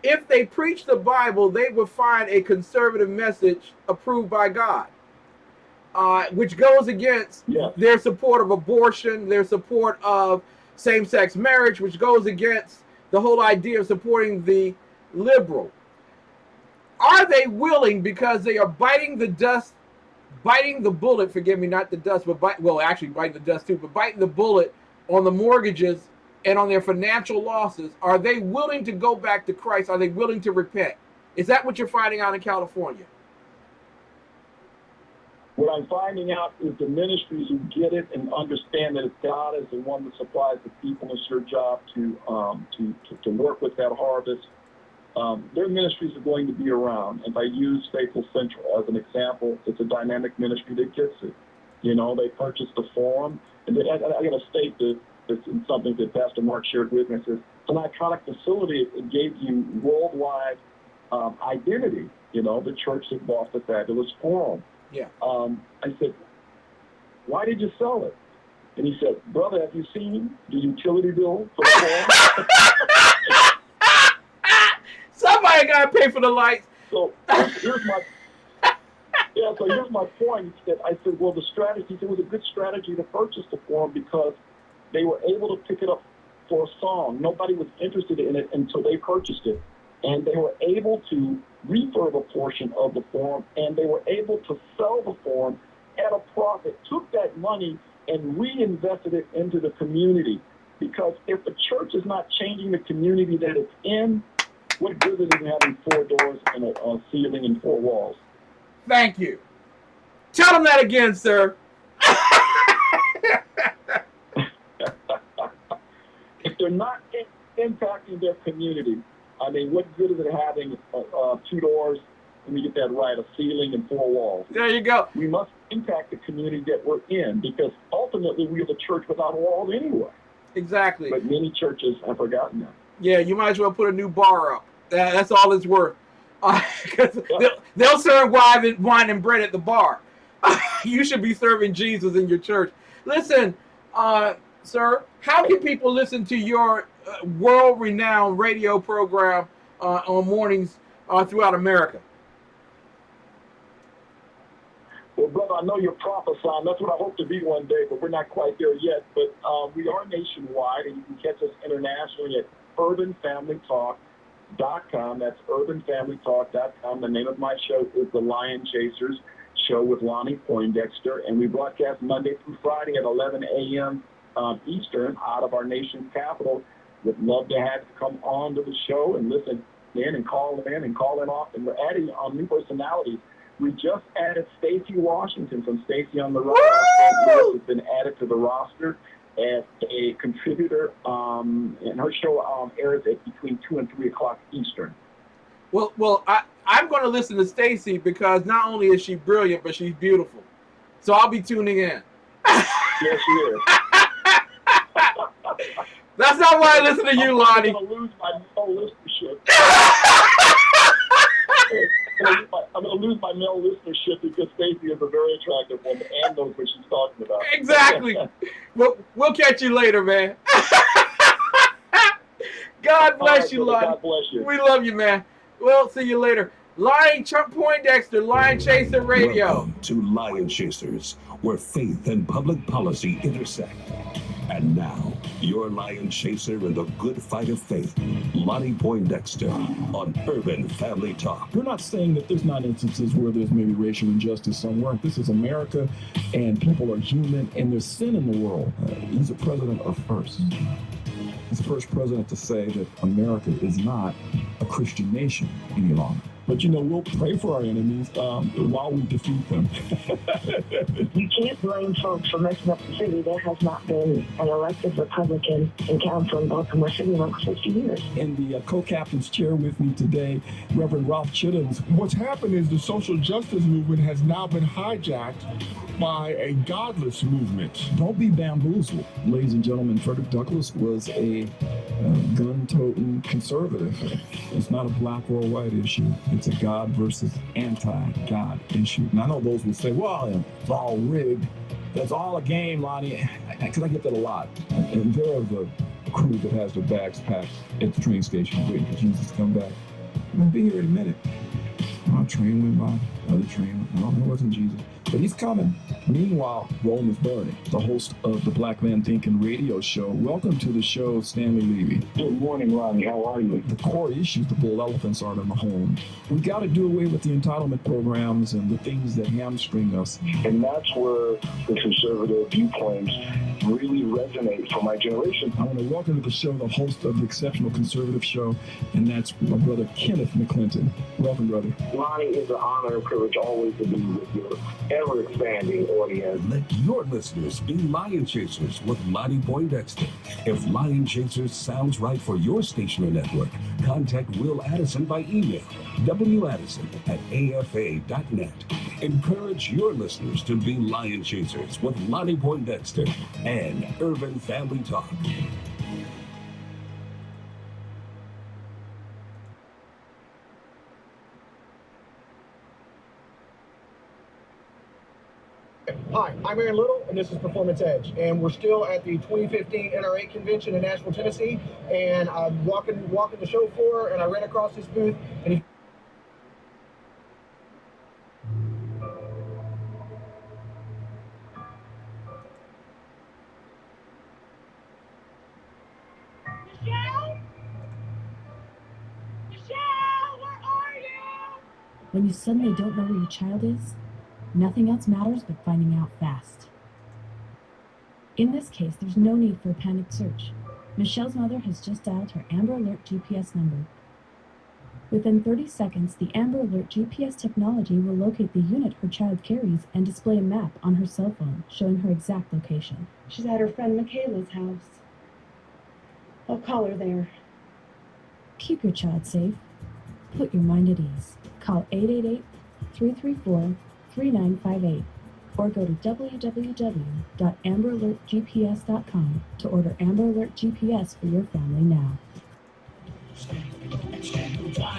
If they preach the Bible, they would find a conservative message approved by God, which goes against their support of abortion, their support of same-sex marriage, which goes against the whole idea of supporting the liberal. Are they willing, because they are biting the dust, biting the bullet, forgive me, not the dust, but actually biting the dust too, but biting the bullet on the mortgages and on their financial losses, are they willing to go back to Christ? Are they willing to repent? Is that what you're finding out in California? What I'm finding out is the ministries who get it and understand that God is the one that supplies the people. It's your job to work with that harvest. Their ministries are going to be around. If I use Faithful Central as an example, it's a dynamic ministry that gets it. You know, they purchased the forum. And I got to state that it's something that Pastor Mark shared with me. It says, it's an iconic facility. It gave you worldwide identity. You know, the church that bought the fabulous forum. Yeah. I said, why did you sell it? And he said, brother, have you seen the utility bill for the forum? Somebody got to pay for the lights. So here's my point. I said, well, the strategy, it was a good strategy to purchase the forum because they were able to pick it up for a song. Nobody was interested in it until they purchased it. And they were able to refurb a portion of the forum, and they were able to sell the forum at a profit, took that money and reinvested it into the community. Because if the church is not changing the community that it's in, what good is it having 4 doors and a ceiling and 4 walls? Thank you. Tell them that again, sir. If they're not impacting their community, I mean, what good is it having 2 doors, let me get that right, a ceiling and 4 walls? There you go. We must impact the community that we're in because ultimately we are the church without walls anyway. Exactly. But many churches have forgotten that. Yeah, you might as well put a new bar up. That's all it's worth. They'll serve wine and bread at the bar. You should be serving Jesus in your church. Listen, sir, how can people listen to your world-renowned radio program on mornings throughout America? Well, brother, I know you're prophesying. That's what I hope to be one day, but we're not quite there yet. But we are nationwide, and you can catch us internationally at urbanfamilytalk.com. That's urbanfamilytalk.com. The name of my show is The Lion Chasers Show with Lonnie Poindexter, and we broadcast Monday through Friday at 11 a.m. Eastern out of our nation's capital. Would love to have you come on to the show and listen in and call in off. And we're adding on new personalities. We just added Stacey Washington from Stacey on the Road. Has been added to the roster as a contributor, and her show airs at between 2 and 3 o'clock Eastern. Well, I'm going to listen to Stacey because not only is she brilliant, but she's beautiful. So I'll be tuning in. Yes, she is. That's not why I listen to you, Lonnie. I'm going to lose my male listenership. I'm going to lose my male listenership because Stacey is a very attractive woman and knows what she's talking about. Exactly. We'll catch you later, man. God bless right, you, brother. Lonnie. God bless you. We love you, man. Well, see you later. Lion Poindexter, Lion Chaser Radio. Welcome to Lion Chasers, where faith and public policy intersect. And now, your Lion Chaser in the good fight of faith, Lonnie Poindexter on Urban Family Talk. We're not saying that there's not instances where there's maybe racial injustice somewhere. This is America, and people are human, and there's sin in the world. He's a president of first. He's the first president to say that America is not a Christian nation any longer. But, we'll pray for our enemies while we defeat them. You can't blame folks for messing up the city. There has not been an elected Republican in council in Baltimore City in over 50 years. In the co-captain's chair with me today, Reverend Ralph Chittams. What's happened is the social justice movement has now been hijacked by a godless movement. Don't be bamboozled. Ladies and gentlemen, Frederick Douglass was a gun-toting conservative. It's not a black or a white issue. It's a God versus anti-God issue. And I know those will say, well, it's all rigged. That's all a game, Lonnie. Because I get that a lot. And there are the crew that has their bags packed at the train station waiting for Jesus to come back. We'll be here in a minute. Our train went by, other train. No, it wasn't Jesus. But he's coming. Meanwhile, Rome is burning. The host of the Black Man Thinking radio show. Welcome to the show, Stanley Levy. Good morning, Lonnie. How are you? The core issues, the bull elephants are in the home. We got to do away with the entitlement programs and the things that hamstring us. And that's where the conservative viewpoints really resonate for my generation. I want to welcome to the show the host of the Exceptional Conservative Show, and that's my brother Kenneth McClinton. Welcome, brother. Lonnie, it's an honor and privilege always to be with your ever-expanding audience. Let your listeners be Lion Chasers with Lonnie Poindexter. If Lion Chasers sounds right for your station or network, contact Will Addison by email, waddison@afa.net. Encourage your listeners to be Lion Chasers with Lonnie Poindexter and Urban Family Talk. Hi, I'm Aaron Little, and this is Performance Edge. And we're still at the 2015 NRA convention in Nashville, Tennessee. And I'm walking the show floor, and I ran across this booth. And Michelle, where are you? When you suddenly don't know where your child is, nothing else matters but finding out fast. In this case, there's no need for a panicked search. Michelle's mother has just dialed her Amber Alert GPS number. Within 30 seconds, the Amber Alert GPS technology will locate the unit her child carries and display a map on her cell phone showing her exact location. She's at her friend Michaela's house. I'll call her there. Keep your child safe. Put your mind at ease. Call 888-334-3958 or go to www.amberalertgps.com to order Amber Alert GPS for your family now. Time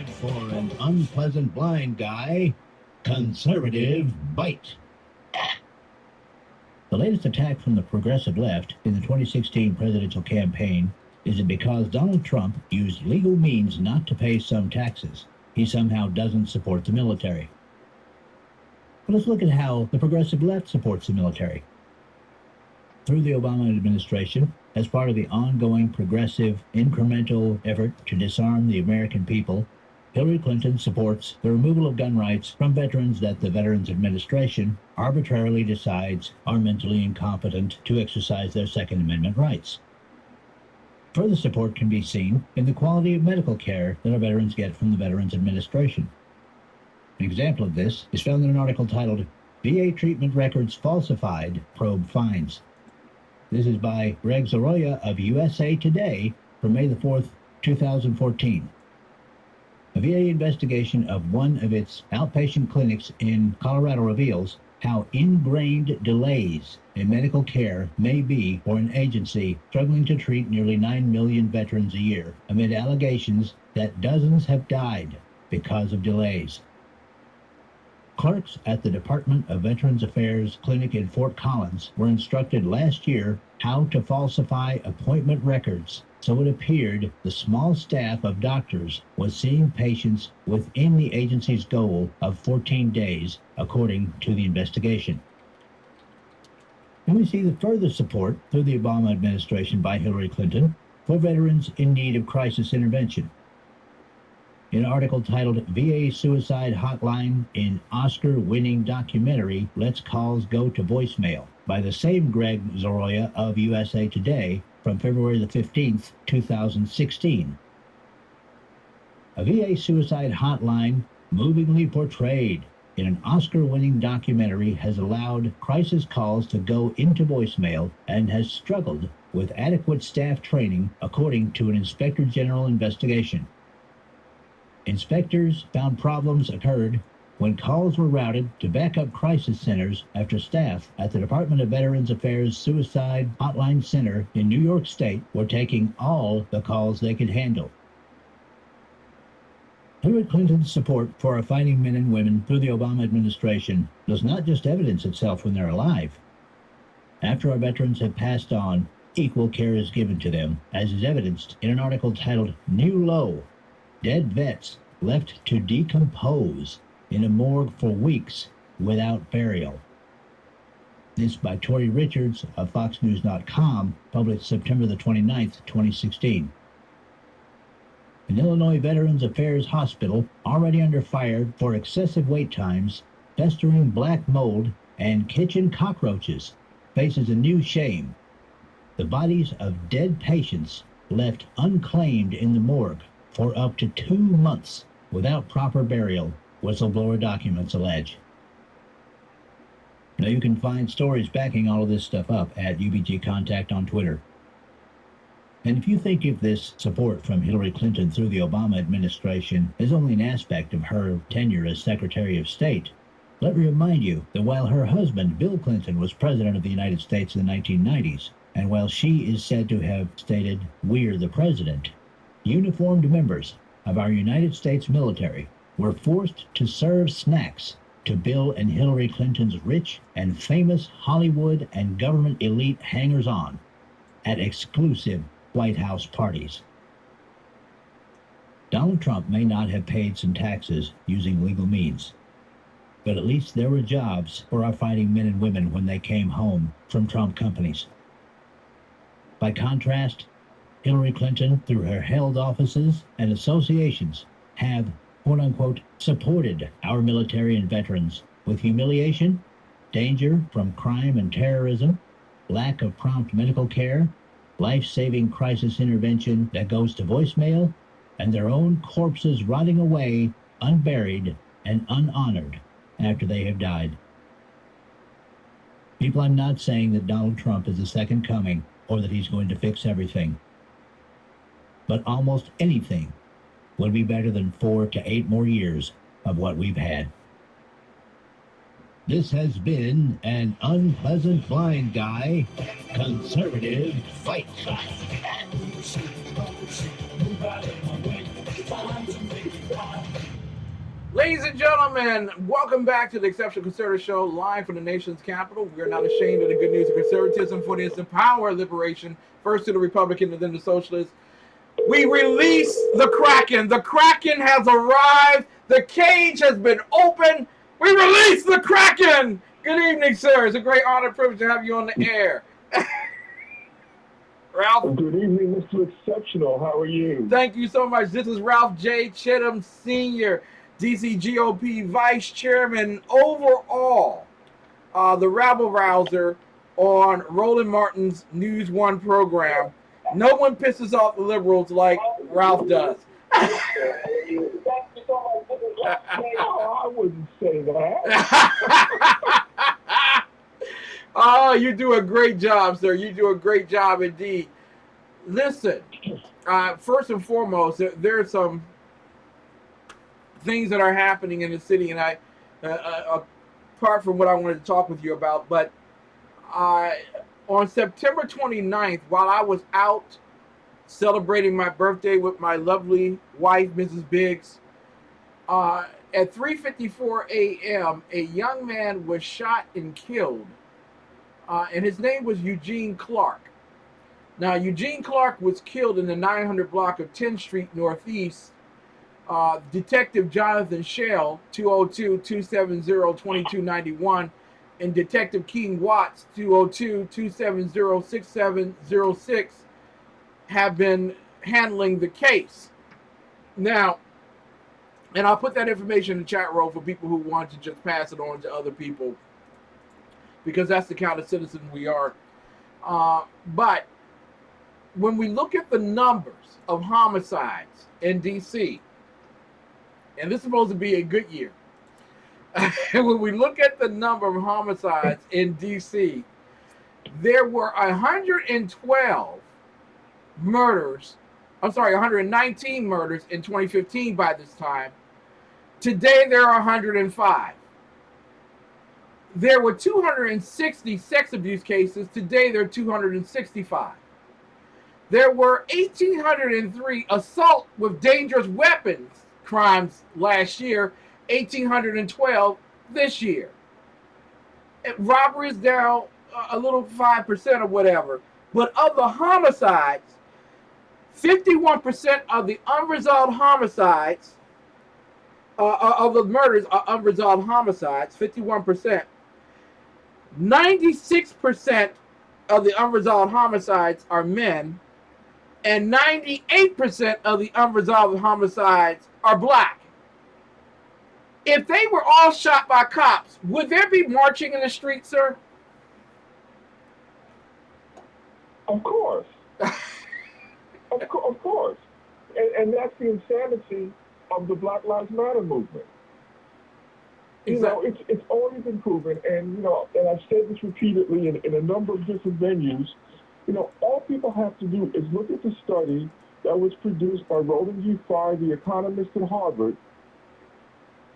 for an unpleasant blind guy, conservative bite. The latest attack from the progressive left in the 2016 presidential campaign is that because Donald Trump used legal means not to pay some taxes, he somehow doesn't support the military. But let's look at how the progressive left supports the military. Through the Obama administration, as part of the ongoing progressive incremental effort to disarm the American people, Hillary Clinton supports the removal of gun rights from veterans that the Veterans Administration arbitrarily decides are mentally incompetent to exercise their Second Amendment rights. Further support can be seen in the quality of medical care that our veterans get from the Veterans Administration. An example of this is found in an article titled, VA Treatment Records Falsified, Probe Finds. This is by Greg Zoroya of USA Today from May the 4th, 2014. A VA investigation of one of its outpatient clinics in Colorado reveals how ingrained delays in medical care may be for an agency struggling to treat nearly 9 million veterans a year, amid allegations that dozens have died because of delays. Clerks at the Department of Veterans Affairs Clinic in Fort Collins were instructed last year how to falsify appointment records, so it appeared the small staff of doctors was seeing patients within the agency's goal of 14 days, according to the investigation. And we see the further support through the Obama administration by Hillary Clinton for veterans in need of crisis intervention. In an article titled VA Suicide Hotline in Oscar-Winning Documentary, Let's Calls Go to Voicemail, by the same Greg Zoroya of USA Today from February the 15th, 2016. A VA suicide hotline, movingly portrayed in an Oscar-winning documentary, has allowed crisis calls to go into voicemail and has struggled with adequate staff training, according to an Inspector General investigation. Inspectors found problems occurred when calls were routed to backup crisis centers after staff at the Department of Veterans Affairs Suicide Hotline Center in New York State were taking all the calls they could handle. Hillary Clinton's support for our fighting men and women through the Obama administration does not just evidence itself when they're alive. After our veterans have passed on, equal care is given to them, as is evidenced in an article titled New Low: Dead Vets Left to Decompose in a Morgue for Weeks Without Burial. This by Tori Richards of FoxNews.com, published September the 29th, 2016. An Illinois Veterans Affairs hospital, already under fire for excessive wait times, festering black mold, and kitchen cockroaches, faces a new shame. The bodies of dead patients left unclaimed in the morgue for up to 2 months without proper burial, whistleblower documents allege. Now you can find stories backing all of this stuff up at UBG Contact on Twitter. And if you think of this support from Hillary Clinton through the Obama administration as only an aspect of her tenure as Secretary of State, let me remind you that while her husband, Bill Clinton, was President of the United States in the 1990s, and while she is said to have stated, "We're the president," uniformed members of our United States military were forced to serve snacks to Bill and Hillary Clinton's rich and famous Hollywood and government elite hangers-on at exclusive White House parties. Donald Trump may not have paid some taxes using legal means, but at least there were jobs for our fighting men and women when they came home from Trump companies. By contrast, Hillary Clinton, through her held offices and associations, have, quote-unquote, supported our military and veterans with humiliation, danger from crime and terrorism, lack of prompt medical care, life-saving crisis intervention that goes to voicemail, and their own corpses rotting away unburied and unhonored after they have died. People, I'm not saying that Donald Trump is the second coming or that he's going to fix everything. But almost anything would be better than 4 to 8 more years of what we've had. This has been an unpleasant blind guy conservative fight. Ladies and gentlemen, welcome back to the Exceptional Conservative Show, live from the nation's capital. We are not ashamed of the good news of conservatism, for it is the power of liberation, first to the Republican and then the Socialist. We release the Kraken. The Kraken has arrived. The cage has been opened. We release the Kraken. Good evening, sir. It's a great honor and privilege to have you on the air. Ralph. Good evening, Mr. Exceptional. How are you? Thank you so much. This is Ralph J. Chittams, Sr., DC GOP Vice Chairman, overall, the rabble-rouser on Roland Martin's News One program. No one pisses off the liberals like Ralph does. I wouldn't say that. Oh, you do a great job, sir. You do a great job indeed. Listen, first and foremost, there are some things that are happening in the city, and apart from what I wanted to talk with you about, but on September 29th, while I was out celebrating my birthday with my lovely wife, Mrs. Biggs, At 3:54 a.m., a young man was shot and killed, and his name was Eugene Clark. Now, Eugene Clark was killed in the 900 block of 10th Street Northeast. Detective Jonathan Shell, 202-270-2291, and Detective King Watts, 202-270-6706, have been handling the case. Now, and I'll put that information in the chat room for people who want to just pass it on to other people, because that's the kind of citizen we are. But when we look at the numbers of homicides in D.C., and this is supposed to be a good year, when we look at the number of homicides in D.C., there were 112 murders. I'm sorry, 119 murders in 2015 by this time. Today, there are 105. There were 260 sex abuse cases. Today, there are 265. There were 1,803 assault with dangerous weapons crimes last year, 1,812 this year. Robbery is down a little 5% or whatever. But of the homicides, 51% of the unresolved homicides, of the murders are unresolved homicides, 51%. 96% of the unresolved homicides are men, and 98% of the unresolved homicides are black. If they were all shot by cops, would there be marching in the street, sir? Of course. Of course. And that's the insanity of the Black Lives Matter movement. Exactly. It's already been proven, and and I've said this repeatedly in a number of different venues. All people have to do is look at the study that was produced by Roland G. Fry, the economist at Harvard,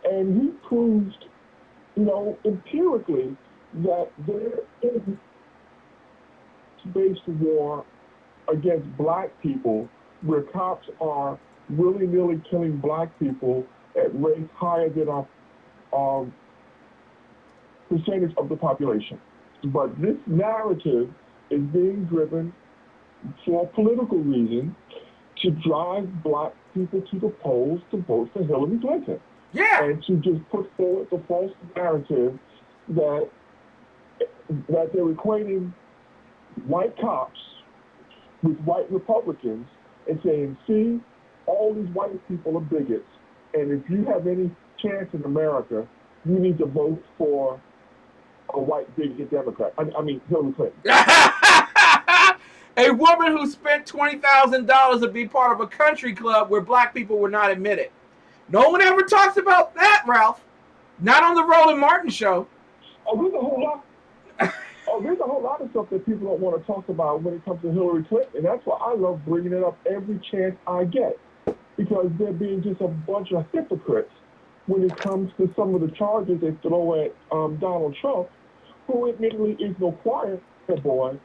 and he proved, empirically that there is a based war against black people where cops are willy-nilly killing black people at rates higher than our percentage of the population. But this narrative is being driven for political reasons to drive black people to the polls to vote for Hillary Clinton. Yeah. And to just put forward the false narrative that they're equating white cops with white Republicans and saying, see, all these white people are bigots, and if you have any chance in America, you need to vote for a white bigot Democrat. I mean, Hillary Clinton. A woman who spent $20,000 to be part of a country club where black people were not admitted. No one ever talks about that, Ralph. Not on the Roland Martin show. There's a whole lot of stuff that people don't want to talk about when it comes to Hillary Clinton, and that's why I love bringing it up every chance I get, because they're being just a bunch of hypocrites when it comes to some of the charges they throw at Donald Trump, who admittedly is no choir boy,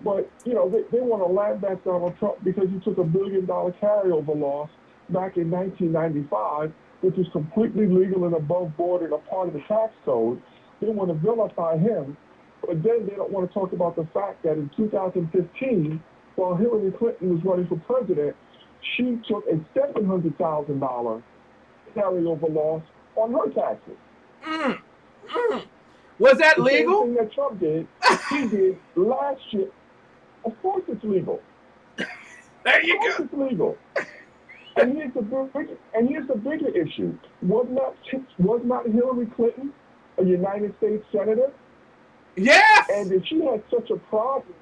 but they want to laugh back Donald Trump because he took $1 billion carryover loss back in 1995, which is completely legal and above board and a part of the tax code. They want to vilify him, but then they don't want to talk about the fact that in 2015, while Hillary Clinton was running for president, she took a $700,000 carryover loss on her taxes. Was that legal? The same thing that Trump did, he did last year. Of course it's legal. There you go. Of course it's legal. And here's the bigger issue. Was not Hillary Clinton a United States senator? Yes! And if she had such a problem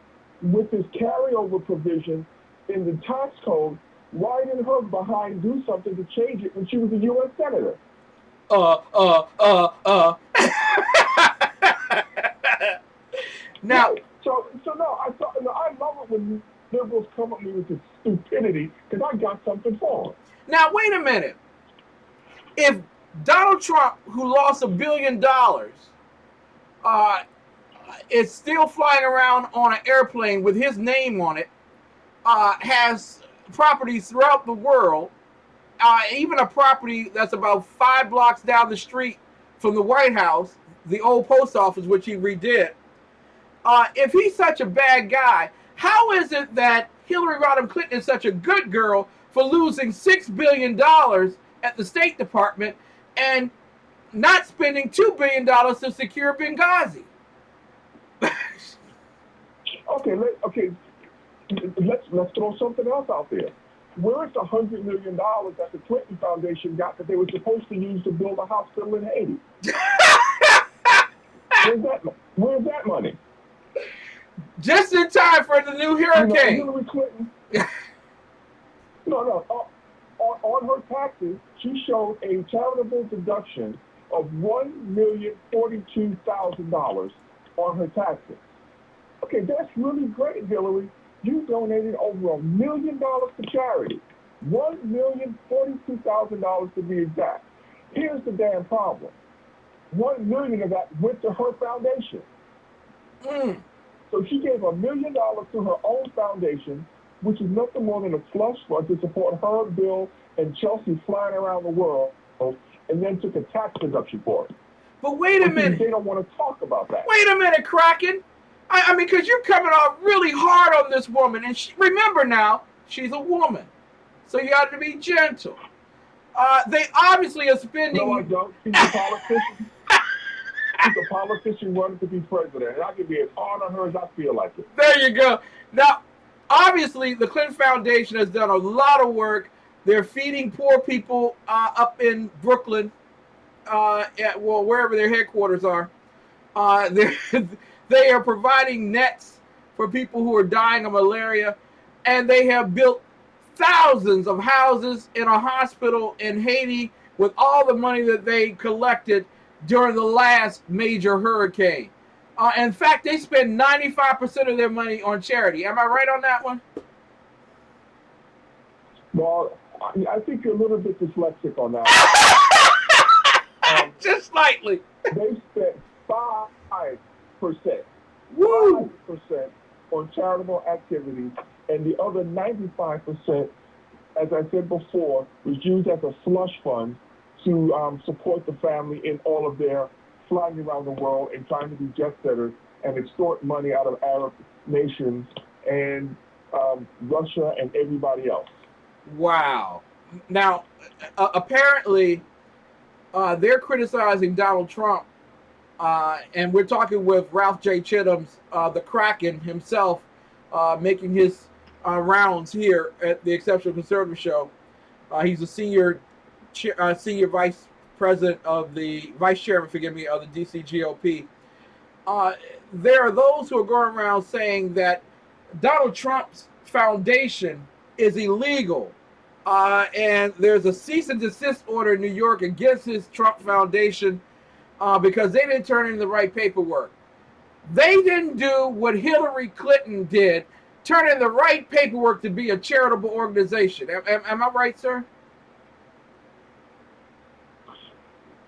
with this carryover provision in the tax code, why didn't her behind do something to change it when she was a U.S. senator? Now, I love it when liberals come at me with this stupidity because I got something for them. Now, wait a minute. If Donald Trump, who lost $1 billion, is still flying around on an airplane with his name on it, has properties throughout the world, even a property that's about 5 blocks down the street from the White House, the old post office, which he redid. If he's such a bad guy, how is it that Hillary Rodham Clinton is such a good girl for losing $6 billion at the State Department and not spending $2 billion to secure Benghazi? Let's throw something else out there. Where's the $100 million that the Clinton Foundation got that they were supposed to use to build a hospital in Haiti? Where's that money? Just in time for the new hurricane. Hillary Clinton. On her taxes, she showed a charitable deduction of $1,042,000 on her taxes. Okay, that's really great, Hillary. You donated over $1 million to charity. $1,042,000 to be exact. Here's the damn problem. $1 million of that went to her foundation. So she gave $1 million to her own foundation, which is nothing more than a slush fund to support her, Bill, and Chelsea flying around the world, and then took a tax deduction for it. But wait a minute. They don't want to talk about that. Wait a minute, Kraken. I mean, because you're coming off really hard on this woman. And remember now, she's a woman. So you have to be gentle. They obviously are spending... No, I don't. She's a politician. She's a politician running to be president. And I can be as hard on her as I feel like it. There you go. Now, obviously, the Clinton Foundation has done a lot of work. They're feeding poor people up in Brooklyn, wherever their headquarters are. They are providing nets for people who are dying of malaria, and they have built thousands of houses in a hospital in Haiti with all the money that they collected during the last major hurricane. In fact, they spend 95% of their money on charity. Am I right on that one? Well, I think you're a little bit dyslexic on that. Just slightly. They spent 5%. 5% on charitable activities, and the other 95%, as I said before, was used as a slush fund to support the family in all of their flying around the world and trying to be jet setters and extort money out of Arab nations and Russia and everybody else. Wow. Now, apparently, they're criticizing Donald Trump, and we're talking with Ralph J. Chittams, the Kraken himself, making his rounds here at the Exceptional Conservative Show. He's a senior vice president of the vice chairman, of the DC GOP. There are those who are going around saying that Donald Trump's foundation is illegal, and there's a cease and desist order in New York against his Trump Foundation because they didn't turn in the right paperwork. They didn't do what Hillary Clinton did, turn in the right paperwork to be a charitable organization. Am I right, sir?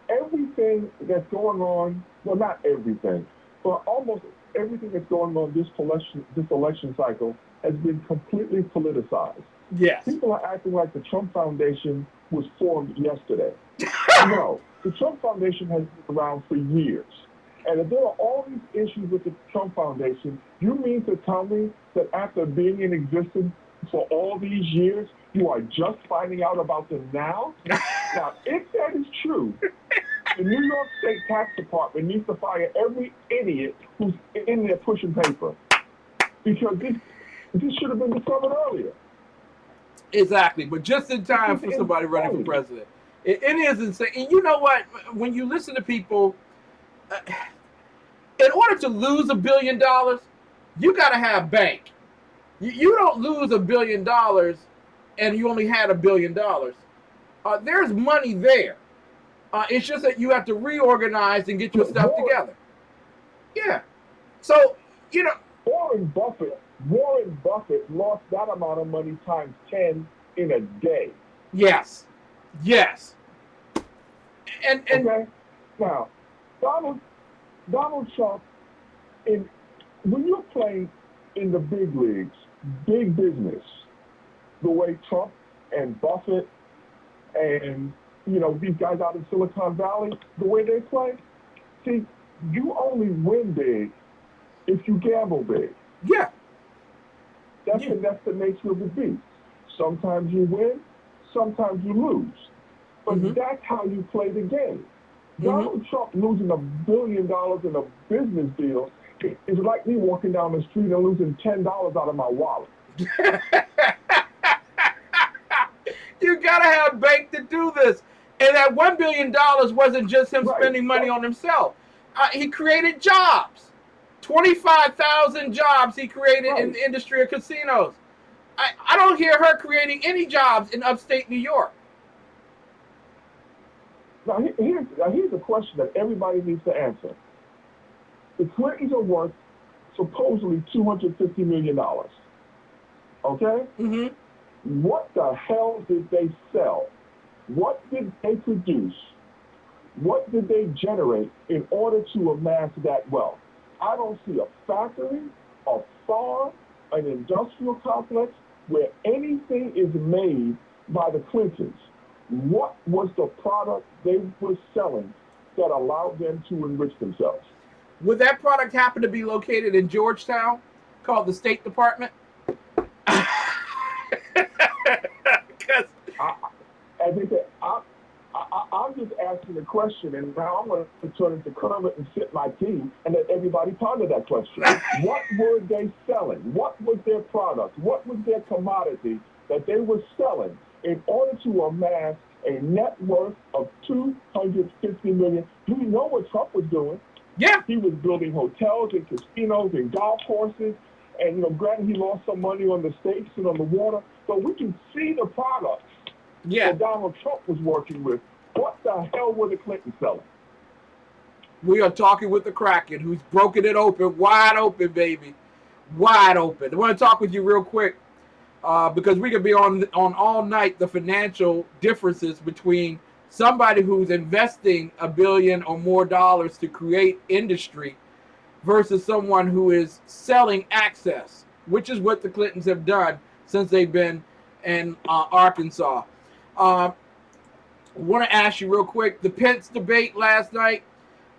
Everything that's going on, well, not everything, but almost everything that's going on this election cycle has been completely politicized. Yes. People are acting like the Trump Foundation was formed yesterday. No, the Trump Foundation has been around for years. And if there are all these issues with the Trump Foundation, you mean to tell me that after being in existence for all these years, you are just finding out about them now? Now, if that is true, the New York State Tax Department needs to fire every idiot who's in there pushing paper. Because this should have been discovered earlier. Exactly, but just in time for somebody running for president. It is insane. And you know what? When you listen to people, in order to lose $1 billion, you got to have bank. You don't lose $1 billion and you only had $1 billion. There's money there. It's just that you have to reorganize and get your stuff together. Yeah. So, you know. Warren Buffett lost that amount of money times 10 in a day. Yes. Yes. And okay. Now, Donald Trump, when you're playing in the big leagues, big business, the way Trump and Buffett And, you know, these guys out in Silicon Valley, the way they play, see, you only win big if you gamble big. Yeah. That's the nature of the beast. Sometimes you win, sometimes you lose. But that's how you play the game. Donald Trump losing $1 billion in a business deal is like me walking down the street and losing $10 out of my wallet. You gotta have bank to do this. And that $1 billion wasn't just him spending money on himself. He created jobs. 25,000 jobs he created in the industry of casinos. I don't hear her creating any jobs in upstate New York. Now, here's a question that everybody needs to answer. The Clintons are worth supposedly $250 million. Okay? What the hell did they sell? What did they produce? What did they generate in order to amass that wealth? I don't see a factory, a farm, an industrial complex where anything is made by the Clintons. What was the product they were selling that allowed them to enrich themselves? Would that product happen to be located in Georgetown, called the State Department? As I said, I'm just asking the question, and now I'm going to turn it to Kermit and sip my tea and let everybody ponder that question. What were they selling? What was their product? What was their commodity that they were selling in order to amass a net worth of $250 million? Do you know what Trump was doing? Yeah. He was building hotels and casinos and golf courses. And, you know, granted, he lost some money on the stakes and on the water, but we can see the products that Donald Trump was working with. What the hell were the Clintons selling? We are talking with the Kraken, who's broken it open, wide open, baby. Wide open. I want to talk with you real quick because we could be on all night the financial differences between somebody who's investing $1 billion or more dollars to create industry versus someone who is selling access, which is what the Clintons have done since they've been in Arkansas. I want to ask you real quick, the Pence debate last night,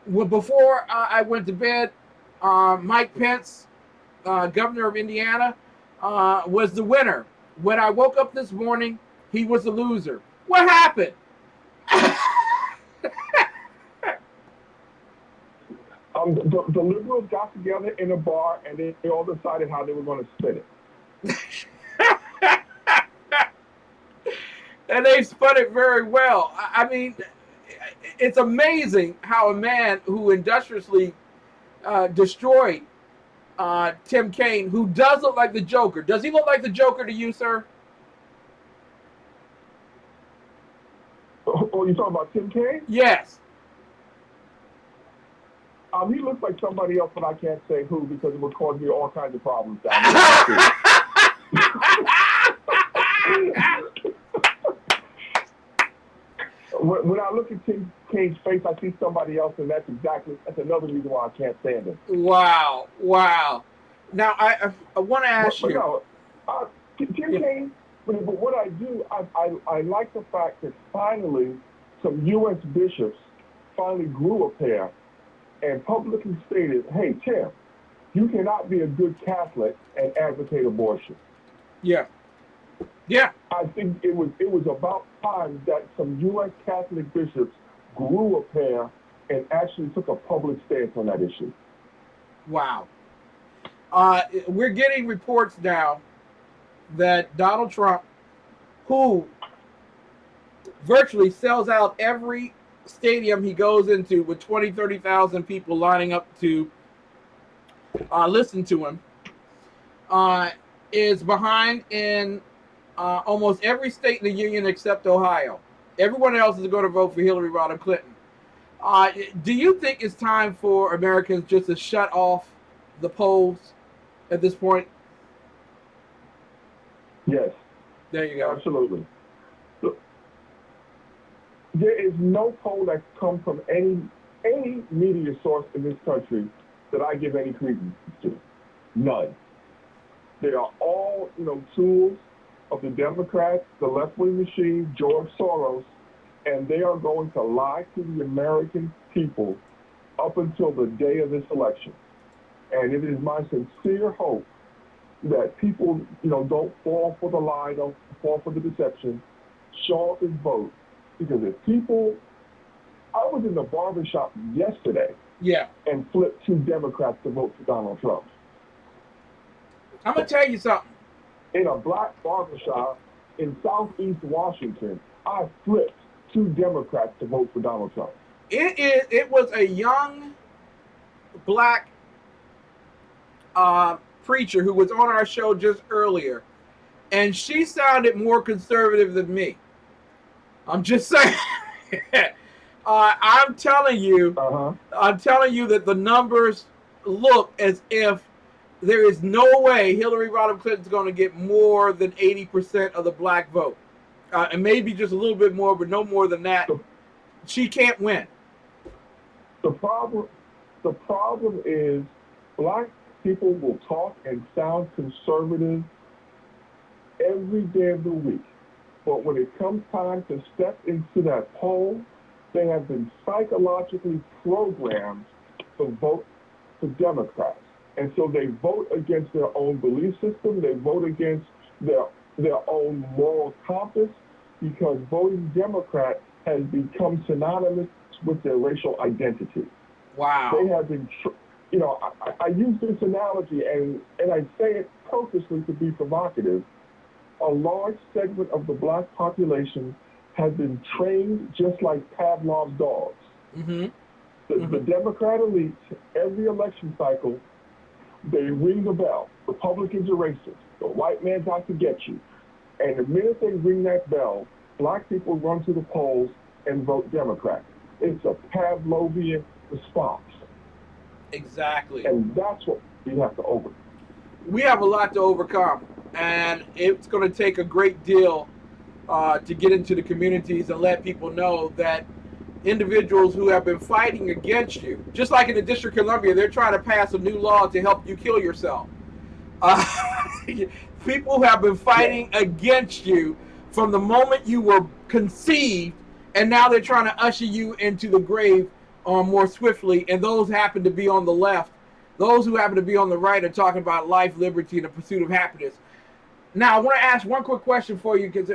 before I went to bed, Mike Pence, governor of Indiana, was the winner. When I woke up this morning, he was a loser. What happened? The liberals got together in a bar and they all decided how they were going to spin it. And they spun it very well. I mean, it's amazing how a man who industriously destroyed Tim Kaine, who does look like the Joker. Does he look like the Joker to you, sir? Oh, you talking about Tim Kaine? Yes. He looks like somebody else, but I can't say who because it would cause me all kinds of problems down there. When I look at Tim Kaine's face, I see somebody else, and that's another reason why I can't stand him. Wow. Now, I want to ask you. No, Tim Kaine, but what I do, I like the fact that finally some U.S. bishops finally grew a pair and publicly stated, hey, Tim, you cannot be a good Catholic and advocate abortion. Yeah. I think it was about time that some U.S. Catholic bishops grew a pair and actually took a public stance on that issue. Wow. We're getting reports now that Donald Trump, who virtually sells out every stadium he goes into with 20, 30,000 people lining up to listen to him, is behind in almost every state in the union except Ohio. Everyone else is going to vote for Hillary Rodham Clinton. Do you think it's time for Americans just to shut off the polls at this point? Yes. There you go. Absolutely. Look, there is no poll that's come from any media source in this country that I give any credence to. None. They are all, tools of the Democrats, the left-wing machine, George Soros, and they are going to lie to the American people up until the day of this election. And it is my sincere hope that people, don't fall for the lie, don't fall for the deception, show up and vote. Because if people, I was in the barbershop yesterday and flipped 2 Democrats to vote for Donald Trump. I'm going to tell you something. In a black barbershop in Southeast Washington, I flipped 2 Democrats to vote for Donald Trump. It was a young black preacher who was on our show just earlier, and she sounded more conservative than me. I'm just saying. I'm telling you that the numbers look as if there is no way Hillary Rodham Clinton's going to get more than 80% of the black vote. And maybe just a little bit more, but no more than that. She can't win. The problem is black people will talk and sound conservative every day of the week. But when it comes time to step into that poll, they have been psychologically programmed to vote for Democrats. And so they vote against their own belief system. They vote against their own moral compass, because voting Democrat has become synonymous with their racial identity. Wow. They have been, I use this analogy, and I say it purposely to be provocative. A large segment of the black population has been trained just like Pavlov's dogs. The Democrat elite, every election cycle, they ring the bell. Republicans are racist. The white man's out to get you. And the minute they ring that bell, black people run to the polls and vote Democrat. It's a Pavlovian response. Exactly. And that's what we have to overcome. We have a lot to overcome, and it's going to take a great deal to get into the communities and let people know that individuals who have been fighting against you, just like in the District of Columbia, they're trying to pass a new law to help you kill yourself. People who have been fighting against you from the moment you were conceived, and now they're trying to usher you into the grave more swiftly, and those happen to be on the left. Those who happen to be on the right are talking about life, liberty, and the pursuit of happiness. Now, I want to ask one quick question for you, because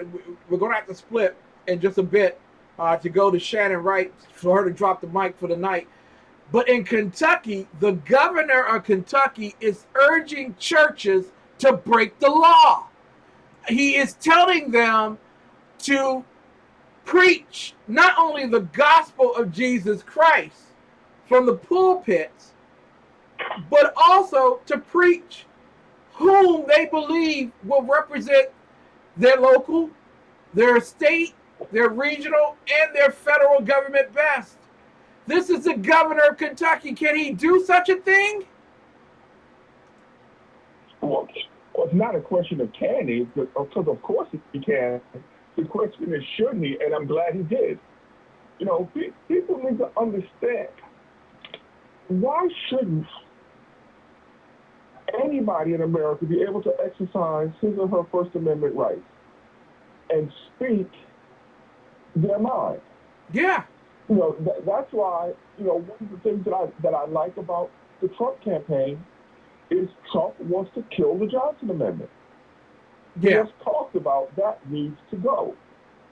we're going to have to split in just a bit to go to Shannon Wright for her to drop the mic for the night. But in Kentucky, the governor of Kentucky is urging churches to break the law. He is telling them to preach not only the gospel of Jesus Christ from the pulpits, but also to preach whom they believe will represent their local, their state, their regional, and their federal government best. This is the governor of Kentucky. Can he do such a thing? Well, it's not a question of can he, because of course he can. The question is shouldn't he, and I'm glad he did. People need to understand, why shouldn't anybody in America be able to exercise his or her First Amendment rights and speak their mind? Yeah. That's why, one of the things that I like about the Trump campaign is Trump wants to kill the Johnson Amendment. He has talked about that needs to go.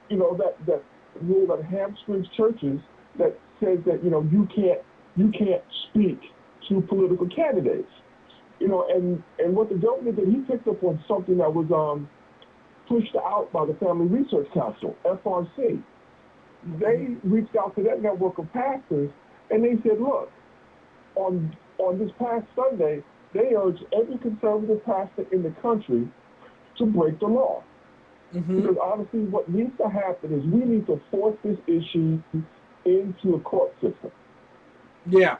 That rule that hamstrings churches that says that, you can't speak to political candidates. And what the governor did, he picked up on something that was pushed out by the Family Research Council, FRC. They reached out to that network of pastors, and they said, look, on this past Sunday, they urged every conservative pastor in the country to break the law. Because honestly, what needs to happen is we need to force this issue into a court system. Yeah.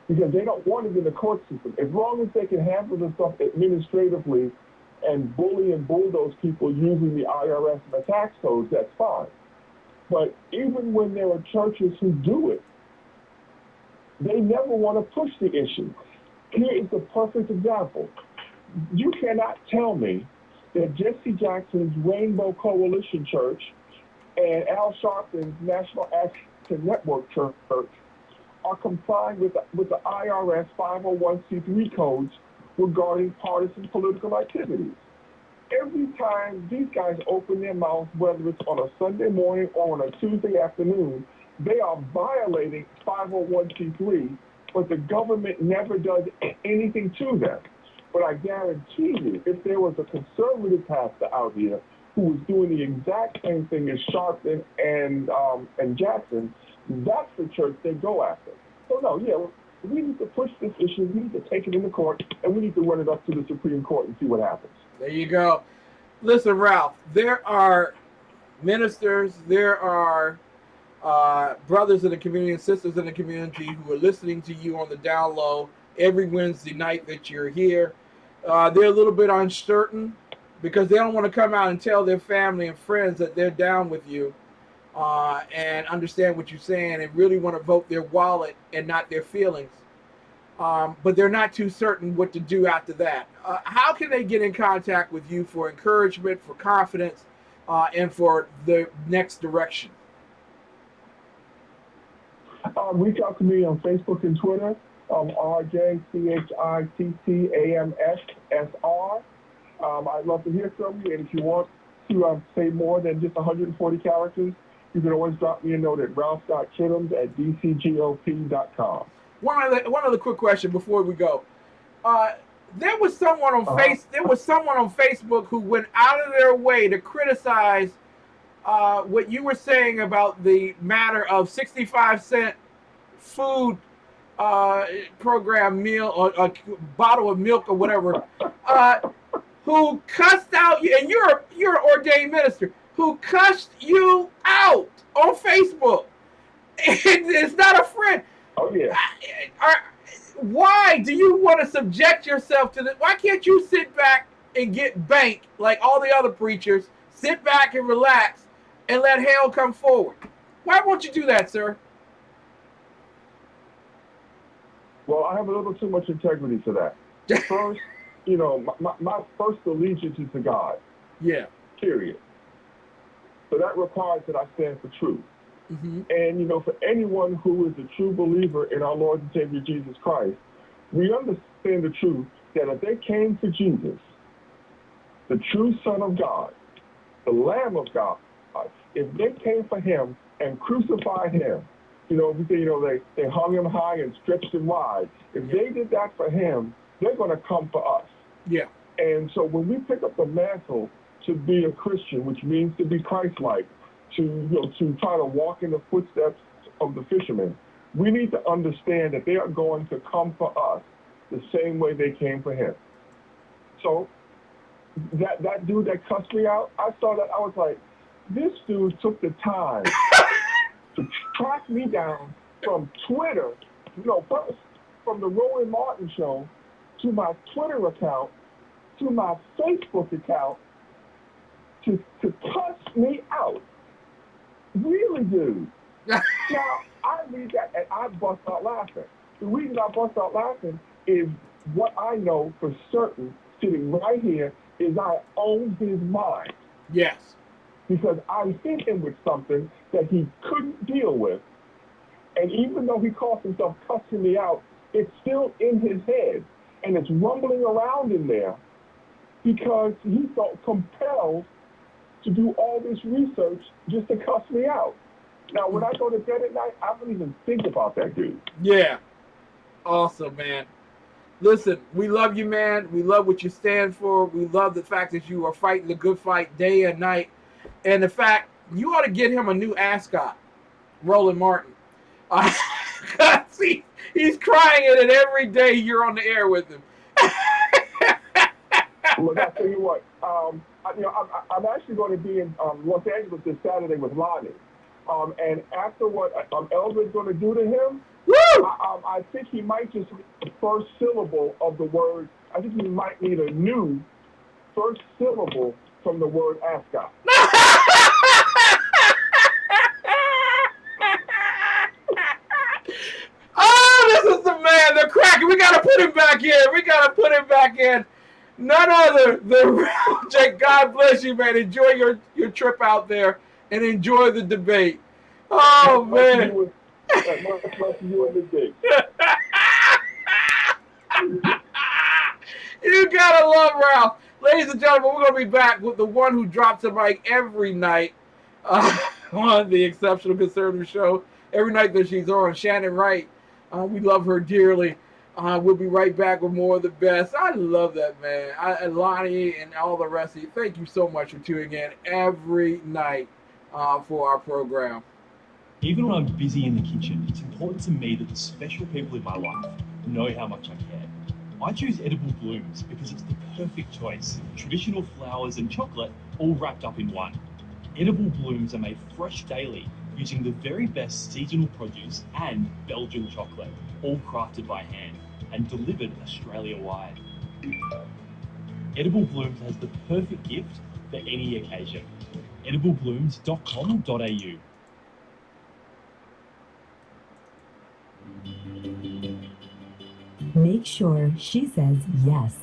Because they don't want it in the court system. As long as they can handle this stuff administratively and bully and bulldoze people using the IRS and the tax codes, that's fine. But even when there are churches who do it, they never want to push the issue. Here is the perfect example. You cannot tell me that Jesse Jackson's Rainbow Coalition Church and Al Sharpton's National Action Network Church are complying with the IRS 501c3 codes regarding partisan political activities. Every time these guys open their mouths, whether it's on a Sunday morning or on a Tuesday afternoon, they are violating 501c3, but the government never does anything to them. But I guarantee you, if there was a conservative pastor out here who was doing the exact same thing as Sharpton and Jackson, that's the church they go after. So no, yeah, we need to push this issue, we need to take it into court, and we need to run it up to the Supreme Court and see what happens. There you go. Listen, Ralph, there are ministers, there are brothers in the community and sisters in the community who are listening to you on the down low every Wednesday night that you're here. They're a little bit uncertain because they don't want to come out and tell their family and friends that they're down with you and understand what you're saying and really want to vote their wallet and not their feelings. But they're not too certain what to do after that. How can they get in contact with you for encouragement, for confidence, and for the next direction? Reach out to me on Facebook and Twitter, RJCHITTAMSSR. I'd love to hear from you, and if you want to say more than just 140 characters, you can always drop me a note at ralph.chittams@dcgop.com. One other quick question before we go. There was someone on Facebook who went out of their way to criticize what you were saying about the matter of 65-cent food program meal or a bottle of milk or whatever. Who cussed out you, and you're an ordained minister, who cussed you out on Facebook. It's not a friend. Oh, yeah. Why do you want to subject yourself to this? Why can't you sit back and get banked like all the other preachers, sit back and relax and let hell come forward? Why won't you do that, sir? Well, I have a little too much integrity for that. First, my first allegiance is to God. Yeah. Period. So that requires that I stand for truth. Mm-hmm. And, for anyone who is a true believer in our Lord and Savior Jesus Christ, we understand the truth that if they came to Jesus, the true Son of God, the Lamb of God, if they came for him and crucified him, we say, they hung him high and stretched him wide. If they did that for him, they're going to come for us. Yeah. And so when we pick up the mantle to be a Christian, which means to be Christ-like, to try to walk in the footsteps of the fishermen, we need to understand that they are going to come for us the same way they came for him. So that dude that cussed me out, I saw that, I was like, this dude took the time to track me down from Twitter, first from the Rowan Martin show to my Twitter account to my Facebook account to cuss me out. Really, dude. Now, I read that and I bust out laughing. The reason I bust out laughing is what I know for certain, sitting right here, is I own his mind. Yes. Because I hit him with something that he couldn't deal with. And even though he calls himself cussing me out, it's still in his head. And it's rumbling around in there because he felt compelled to do all this research just to cuss me out. Now, when I go to bed at night, I don't even think about that dude. Yeah. Awesome, man. Listen, we love you, man. We love what you stand for. We love the fact that you are fighting the good fight day and night. And the fact you ought to get him a new ascot, Roland Martin. He's crying at it every day you're on the air with him. Look, I'll tell you what. I'm actually going to be in Los Angeles this Saturday with Lonnie. And after what Elder's going to do to him, I think he might just read the first syllable of the word. I think he might need a new first syllable from the word ascot. Oh, this is the man, the Kraken. We got to put him back in. None other than Real Jake. God bless you, man. Enjoy your trip out there and enjoy the debate. Oh, man. Much love to you and the debate. You gotta love Ralph. Ladies and gentlemen, we're going to be back with the one who drops the mic every night on the Exceptional Conservative Show. Every night that she's on, Shannon Wright. We love her dearly. We'll be right back with more of the best. I love that, man. And Lonnie and all the rest of you, thank you so much for tuning in every night for our program. Even when I'm busy in the kitchen, it's important to me that the special people in my life know how much I care. I choose edible blooms because it's the perfect choice. Traditional flowers and chocolate all wrapped up in one. Edible blooms are made fresh daily using the very best seasonal produce and Belgian chocolate, all crafted by hand and delivered Australia-wide. Edible Blooms has the perfect gift for any occasion. edibleblooms.com.au. Make sure she says yes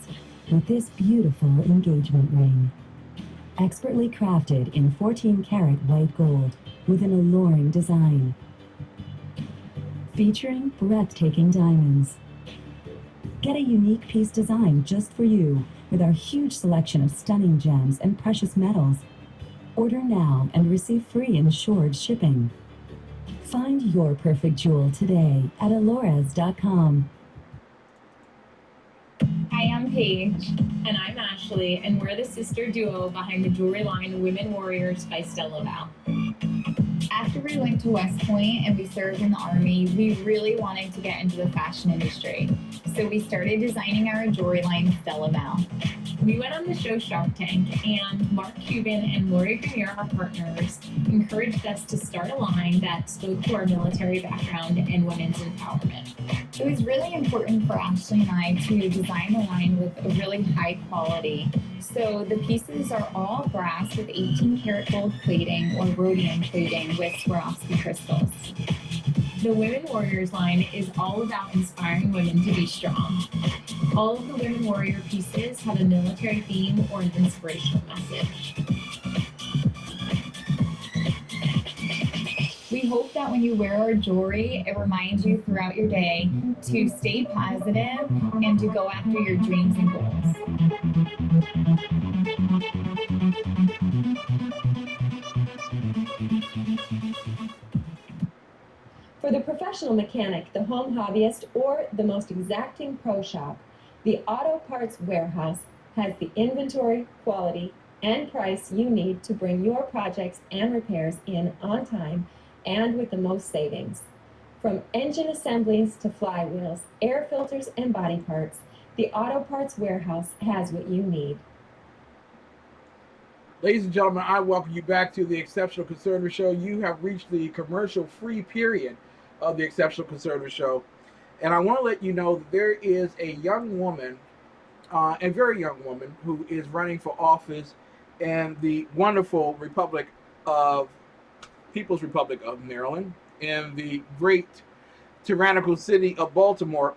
with this beautiful engagement ring. Expertly crafted in 14-karat white gold with an alluring design. Featuring breathtaking diamonds. Get a unique piece designed just for you with our huge selection of stunning gems and precious metals. Order now and receive free insured shipping. Find your perfect jewel today at alores.com. Hi, I'm Paige. And I'm Ashley, and we're the sister duo behind the jewelry line Women Warriors by Stella Val. After we went to West Point and we served in the Army, we really wanted to get into the fashion industry. So we started designing our jewelry line, Stella Val. We went on the show Shark Tank, and Mark Cuban and Lori Grenier, our partners, encouraged us to start a line that spoke to our military background and women's empowerment. It was really important for Ashley and I to design a line with a really high quality. So the pieces are all brass with 18-karat gold plating or rhodium plating with Swarovski crystals. The Women Warriors line is all about inspiring women to be strong. All of the Women Warrior pieces have a military theme or an inspirational message. We hope that when you wear our jewelry, it reminds you throughout your day to stay positive and to go after your dreams and goals. For the professional mechanic, the home hobbyist, or the most exacting pro shop, the Auto Parts Warehouse has the inventory, quality, and price you need to bring your projects and repairs in on time and with the most savings. From engine assemblies to flywheels, air filters, and body parts, the Auto Parts Warehouse has what you need. Ladies and gentlemen, I welcome you back to the Exceptional Conservative Show. You have reached the commercial-free period of the Exceptional Conservative Show. And I want to let you know that there is a young woman, a very young woman, who is running for office in the wonderful People's Republic of Maryland, in the great tyrannical city of Baltimore.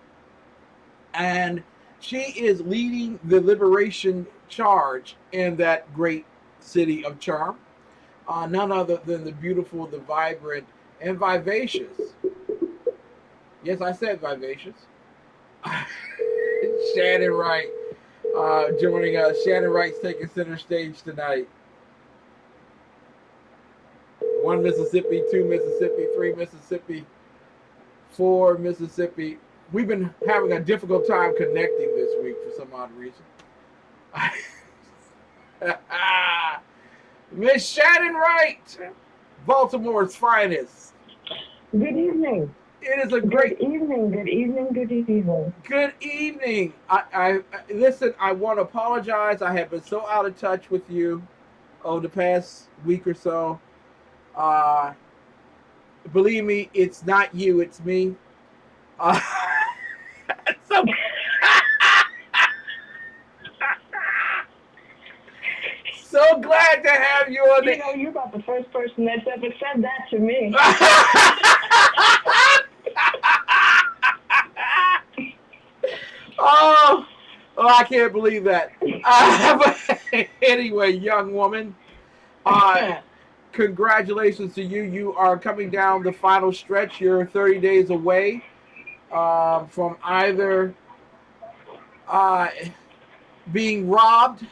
And she is leading the liberation charge in that great city of charm. None other than the beautiful, the vibrant, and vivacious. Yes, I said vivacious. Shannon Wright joining us. Shannon Wright's taking center stage tonight. 1 Mississippi, 2 Mississippi, 3 Mississippi, 4 Mississippi. We've been having a difficult time connecting this week for some odd reason. Miss Shannon Wright, Baltimore's finest. Good evening. It is a great evening. Good evening. Good evening. Good evening. I listen. I want to apologize. I have been so out of touch with you over the past week or so. Believe me, it's not you. It's me. So, so glad to have you on the. You know, you're about the first person that's ever said that to me. Oh, I can't believe that. But anyway, young woman, congratulations to you. You are coming down the final stretch. You're 30 days away from either being robbed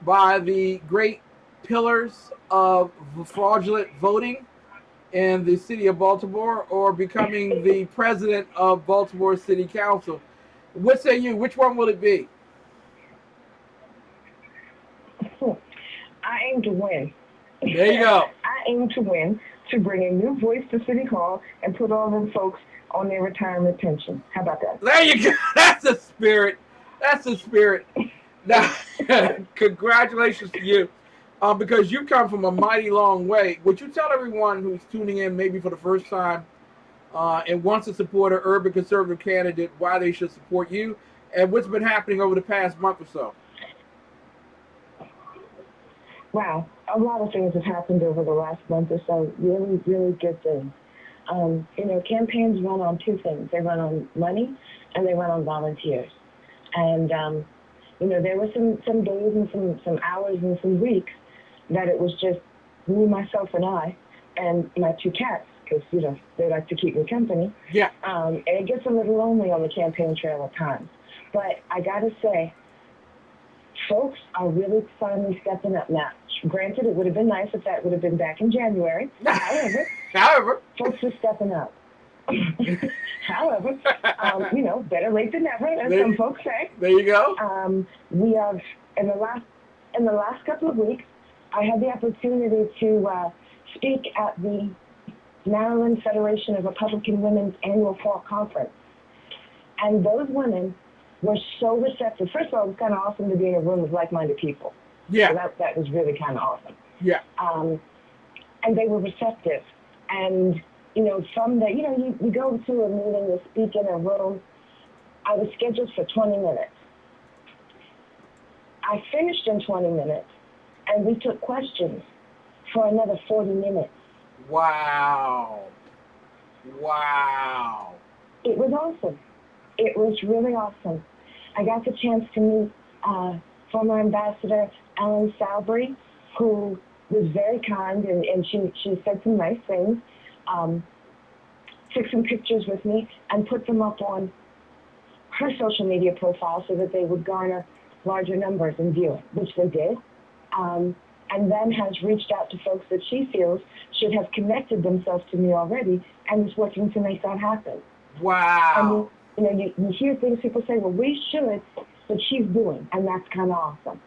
by the great pillars of fraudulent voting in the city of Baltimore or becoming the president of Baltimore City Council. What say you? Which one will it be? I aim to win. There you go. I aim to win, to bring a new voice to City Hall and put all them folks on their retirement pension. How about that? There you go. That's the spirit. That's the spirit. Now, congratulations to you. Because you come from a mighty long way. Would you tell everyone who's tuning in maybe for the first time and wants to support an urban conservative candidate why they should support you and what's been happening over the past month or so? Wow, a lot of things have happened over the last month or so. Really, really good things. Campaigns run on two things. They run on money and they run on volunteers. And, there were some days and some hours and some weeks that it was just me, myself, and I, and my two cats, because, they like to keep me company. Yeah. And it gets a little lonely on the campaign trail at times. But I got to say, folks are really finally stepping up now. Granted, it would have been nice if that would have been back in January. However, folks are stepping up. However, better late than never, as some folks say. There you go. We have, in the last couple of weeks, I had the opportunity to speak at the Maryland Federation of Republican Women's annual fall conference. And those women were so receptive. First of all, it was kind of awesome to be in a room with like-minded people. Yeah. So that was really kind of awesome. Yeah. And they were receptive. And, from the, you go to a meeting, you speak in a room. I was scheduled for 20 minutes. I finished in 20 minutes, and we took questions for another 40 minutes. Wow. Wow. It was awesome. It was really awesome. I got the chance to meet former Ambassador Ellen Sowell, who was very kind, and she said some nice things, took some pictures with me, and put them up on her social media profile so that they would garner larger numbers and viewing, which they did. And then has reached out to folks that she feels should have connected themselves to me already and is working to make that happen. Wow. And you hear things people say, well, we should, but she's doing, and that's kind of awesome.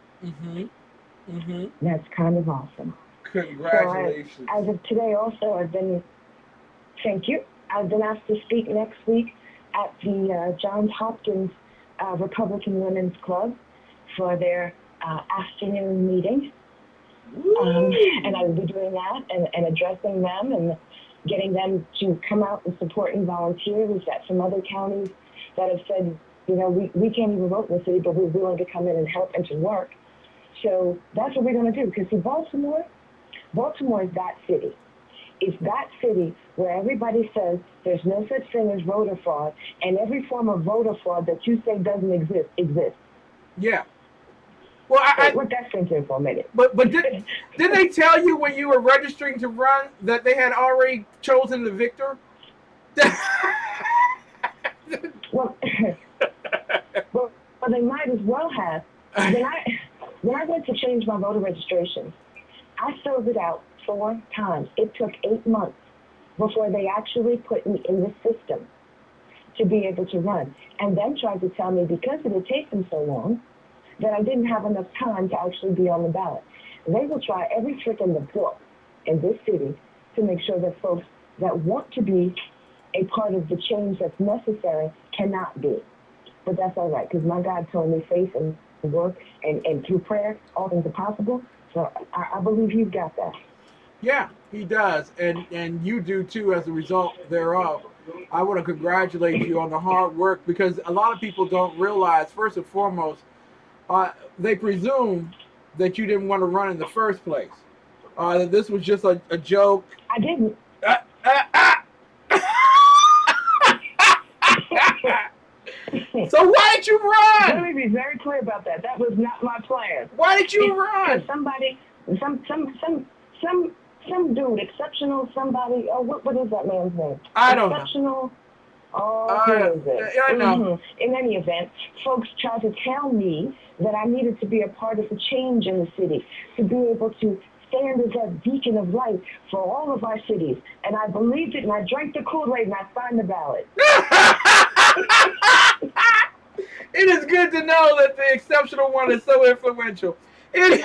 That's kind of awesome. Congratulations. So as of today also, thank you. I've been asked to speak next week at the Johns Hopkins Republican Women's Club for their afternoon meeting. And I will be doing that and addressing them and getting them to come out and support and volunteer. We've got some other counties that have said, we can't even vote in the city, but we're willing to come in and help and to work. So that's what we're going to do. Because see, Baltimore is that city. It's that city where everybody says there's no such thing as voter fraud, and every form of voter fraud that you say doesn't exist exists. Yeah. Well, let that sink in for a minute. But didn't they tell you when you were registering to run that they had already chosen the victor? well, they might as well have. When I went to change my voter registration, I filled it out 4 times. It took 8 months before they actually put me in the system to be able to run. And then tried to tell me because it had taken so long that I didn't have enough time to actually be on the ballot. They will try every trick in the book in this city to make sure that folks that want to be a part of the change that's necessary cannot be. But that's all right, because my God told me faith and work and through prayer, all things are possible. So I believe he's got that. Yeah, he does. And you do too as a result thereof. I want to congratulate you on the hard work because a lot of people don't realize, first and foremost, they presume that you didn't want to run in the first place. That this was just a joke. I didn't. So why did you run? Let me be very clear about that. That was not my plan. Why did you run? Somebody, some dude, exceptional somebody. Oh, what is that man's name? I don't know. Exceptional. Oh, who is it? I know. In any event, folks tried to tell me that I needed to be a part of the change in the city, to be able to stand as that beacon of light for all of our cities. And I believed it, and I drank the Kool-Aid, and I signed the ballot. It is good to know that the exceptional one is so influential. Anyway.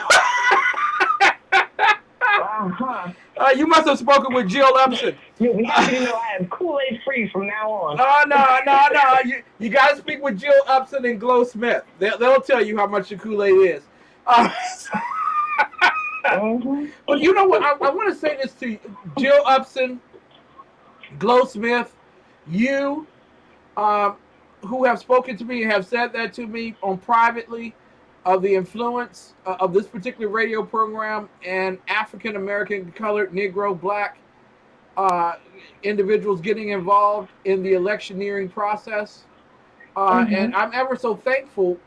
You must have spoken with Jill Upson. You'll be happy to know I am Kool-Aid free from now on. Oh, no. You got to speak with Jill Upson and Glow Smith. They'll tell you how much the Kool-Aid is. But you know what? I want to say this to you. Jill Upson, Glow Smith, you who have spoken to me and have said that to me on privately of the influence of this particular radio program and African American, colored, Negro, Black individuals getting involved in the electioneering process. And I'm ever so thankful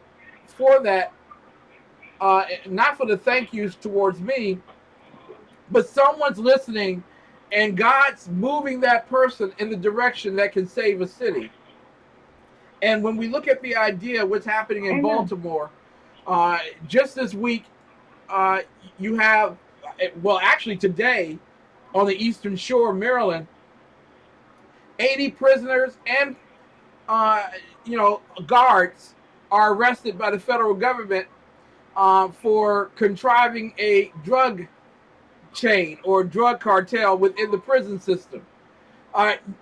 for that. Not for the thank yous towards me, but someone's listening and God's moving that person in the direction that can save a city. And when we look at the idea of what's happening in Baltimore, just this week, you have, well, actually today, on the Eastern Shore of Maryland, 80 prisoners and, guards are arrested by the federal government for contriving a drug chain or drug cartel within the prison system.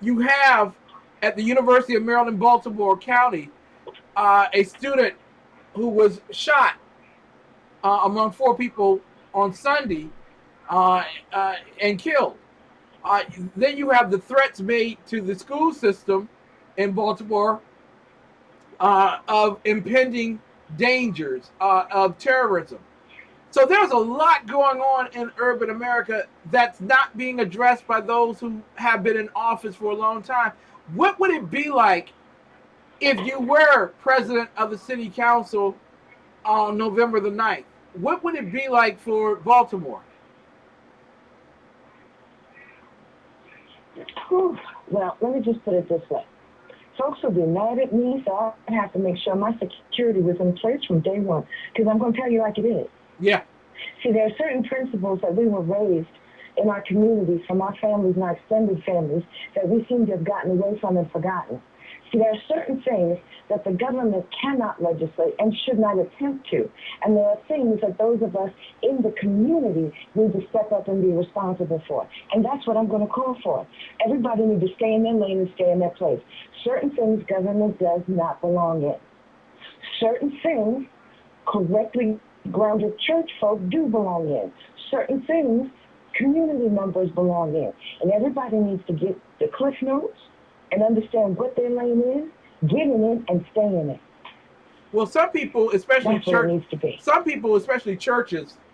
You have, at the University of Maryland, Baltimore County, a student who was shot among 4 people on Sunday and killed. Then you have the threats made to the school system in Baltimore of impending dangers of terrorism. So there's a lot going on in urban America that's not being addressed by those who have been in office for a long time. What would it be like if you were president of the city council on November the 9th? What would it be like for Baltimore? Well, let me just put it this way. Folks will be mad at me, so I have to make sure my security was in place from day one, because I'm going to tell you like it is. Yeah. See, there are certain principles that we were raised in our communities, from our families and our extended families, that we seem to have gotten away from and forgotten. See, there are certain things that the government cannot legislate and should not attempt to. And there are things that those of us in the community need to step up and be responsible for. And that's what I'm going to call for. Everybody needs to stay in their lane and stay in their place. Certain things government does not belong in. Certain things correctly grounded church folk do belong in. Certain things community members belong in. And everybody needs to get the cliff notes and understand what their lane is, get in it, and stay in it. Well, some people, especially churches,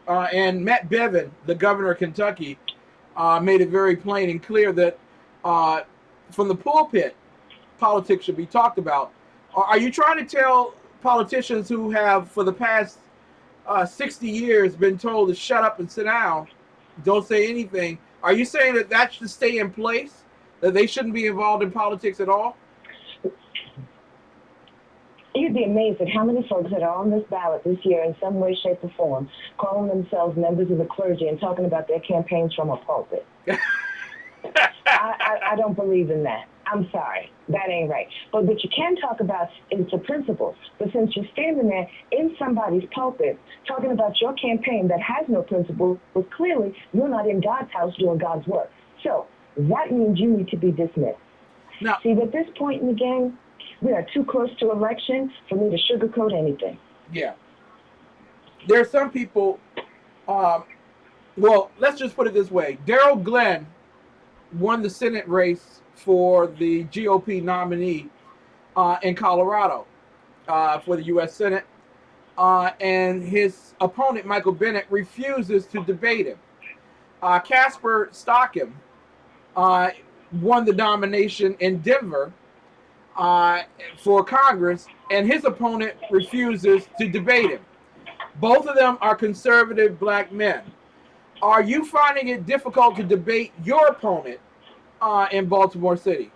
and Matt Bevin, the governor of Kentucky, made it very plain and clear that from the pulpit, politics should be talked about. Are you trying to tell politicians who have, for the past 60 years, been told to shut up and sit down, don't say anything, are you saying that that should stay in place? That they shouldn't be involved in politics at all? You'd be amazed at how many folks that are on this ballot this year in some way, shape, or form, calling themselves members of the clergy and talking about their campaigns from a pulpit. I don't believe in that. I'm sorry. That ain't right. But what you can talk about is the principles. But since you're standing there in somebody's pulpit talking about your campaign that has no principles, well, clearly you're not in God's house doing God's work. So that means you need to be dismissed. Now, see, at this point in the game, we are too close to election for me to sugarcoat anything. Yeah. There are some people, well, let's just put it this way. Darrell Glenn won the Senate race for the GOP nominee in Colorado for the U.S. Senate. And his opponent, Michael Bennet, refuses to debate him. Casper Stockham won the nomination in Denver, for Congress, and his opponent refuses to debate him. Both of them are conservative black men. Are you finding it difficult to debate your opponent in Baltimore City?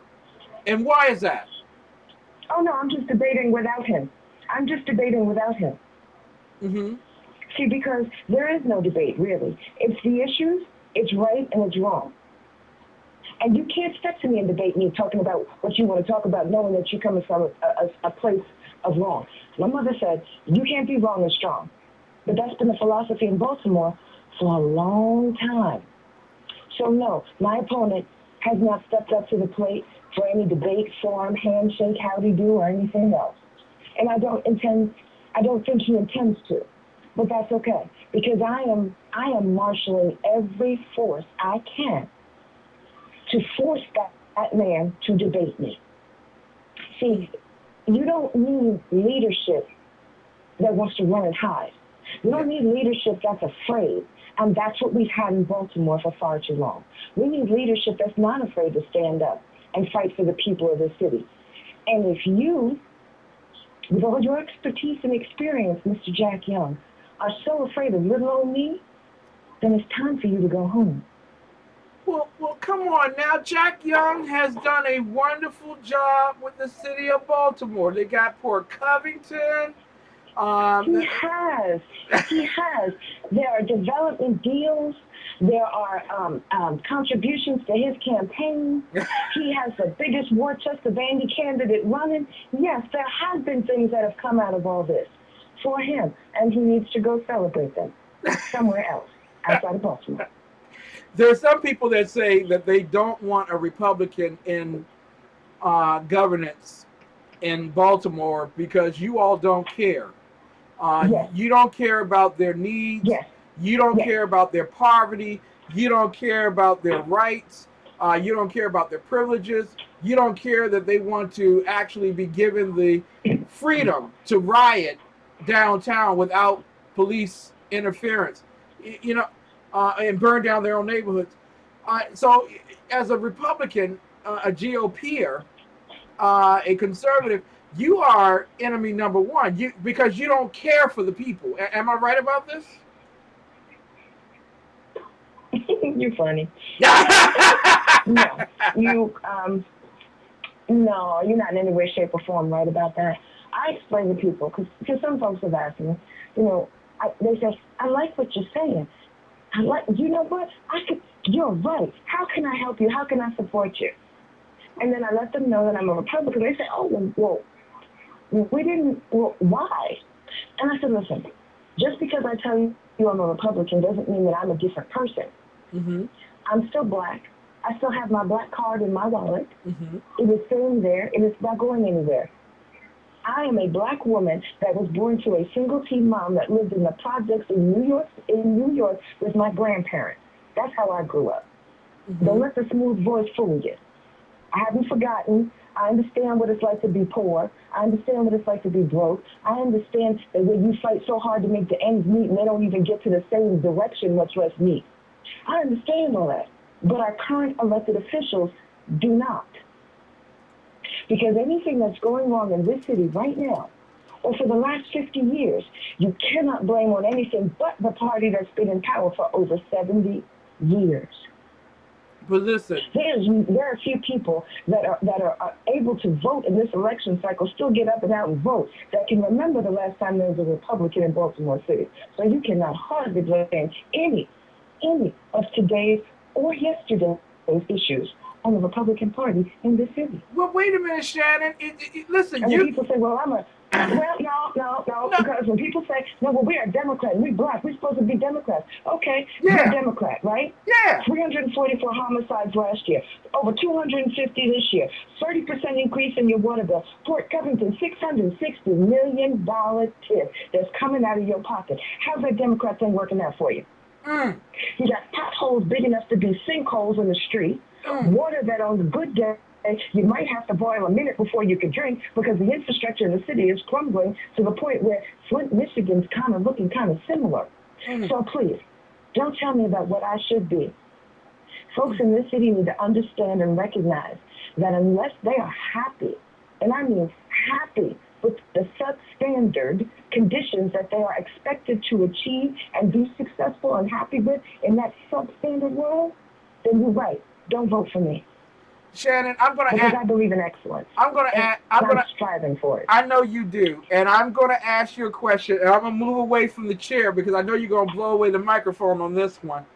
And why is that? Oh, no, I'm just debating without him. I'm just debating without him. Mm-hmm. See, because there is no debate, really. It's the issues, it's right, and it's wrong. And you can't step to me and debate me talking about what you want to talk about, knowing that you're coming from a place of wrong. My mother said, you can't be wrong and strong. But that's been the philosophy in Baltimore for a long time. So no, my opponent has not stepped up to the plate for any debate, forum, handshake, howdy do, or anything else. And I don't think he intends to. But that's okay, because I am marshaling every force I can to force that man to debate me. See, you don't need leadership that wants to run and hide. You don't need leadership that's afraid. And that's what we've had in Baltimore for far too long. We need leadership that's not afraid to stand up and fight for the people of the city. And if you, with all your expertise and experience, Mr. Jack Young, are so afraid of little old me, then it's time for you to go home. Well, come on now. Jack Young has done a wonderful job with the city of Baltimore. They got Port Covington. He has. There are development deals. There are contributions to his campaign. He has the biggest war chest of any candidate running. Yes, there have been things that have come out of all this for him, and he needs to go celebrate them somewhere else outside of Baltimore. There are some people that say that they don't want a Republican in governance in Baltimore because you all don't care. Yes. You don't care about their needs. Yes. You don't care about their poverty. You don't care about their rights. You don't care about their privileges. You don't care that they want to actually be given the freedom to riot downtown without police interference. And burn down their own neighborhoods. So, as a Republican, a GOPer, a conservative, you are enemy number one. Because you don't care for the people. Am I right about this? You're funny. No, you're not in any way, shape, or form right about that. I explain to people because some folks have asked me, they say, I like what you're saying. You know what? You're right. How can I help you? How can I support you? And then I let them know that I'm a Republican. They say, oh, well, why? And I said, listen, just because I tell you I'm a Republican doesn't mean that I'm a different person. Mm-hmm. I'm still black. I still have my black card in my wallet. Mm-hmm. It is sitting there. It is not going anywhere. I am a black woman that was born to a single-teen mom that lived in the projects in New York with my grandparents. That's how I grew up. Mm-hmm. Don't let the smooth voice fool you. I haven't forgotten. I understand what it's like to be poor. I understand what it's like to be broke. I understand that when you fight so hard to make the ends meet and they don't even get to the same direction, much less meet. I understand all that. But our current elected officials do not. Because anything that's going wrong in this city right now, or for the last 50 years, you cannot blame on anything but the party that's been in power for over 70 years. But listen, there are a few people that are able to vote in this election cycle, still get up and out and vote, that can remember the last time there was a Republican in Baltimore City. So you cannot hardly blame any of today's or yesterday's issues on the Republican Party in this city. Well, wait a minute, Shannon. Listen, and when people say, well, no, because when people say, no, well, we're a Democrat, we're black, we're supposed to be Democrats. Okay, you're a Democrat, right? Yeah. 344 homicides last year, over 250 this year, 30% increase in your water bill. Port Covington, $660 million tip that's coming out of your pocket. How's that Democrat thing working out for you? You got potholes big enough to be sinkholes in the street, water that on a good day you might have to boil a minute before you can drink because the infrastructure in the city is crumbling to the point where Flint, Michigan's kind of looking kind of similar. So please, don't tell me about what I should be. Folks in this city need to understand and recognize that unless they are happy, and mean happy with the substandard conditions that they are expected to achieve and be successful and happy with in that substandard world, then you're right. Don't vote for me. Shannon, I'm going to because I believe in excellence. I'm striving for it. I know you do, and I'm going to ask you a question, and I'm going to move away from the chair because I know you're going to blow away the microphone on this one.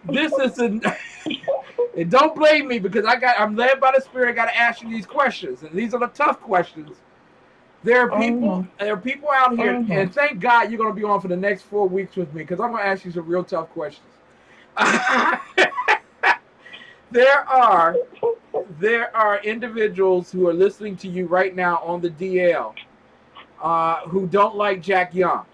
This is and don't blame me because I'm led by the Spirit. I got to ask you these questions, and these are the tough questions. There are people out here, and thank God you're going to be on for the next 4 weeks with me because I'm going to ask you some real tough questions. There are individuals who are listening to you right now on the DL who don't like Jack Young.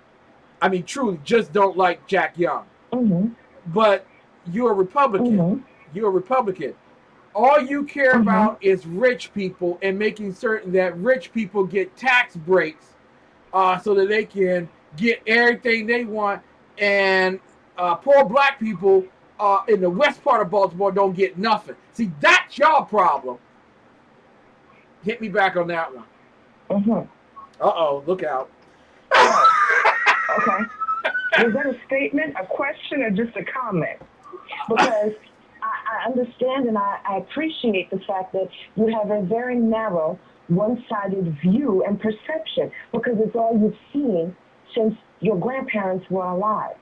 I mean, truly, just don't like Jack Young. Mm-hmm. But you're a Republican. Mm-hmm. You're a Republican. All you care about is rich people and making certain that rich people get tax breaks so that they can get everything they want, and poor black people in the west part of Baltimore don't get nothing. See, that's your problem. Hit me back on that one. Uh-oh, look out. Okay. Was that a statement, a question, or just a comment? Because I understand and I appreciate the fact that you have a very narrow, one-sided view and perception because it's all you've seen since your grandparents were alive.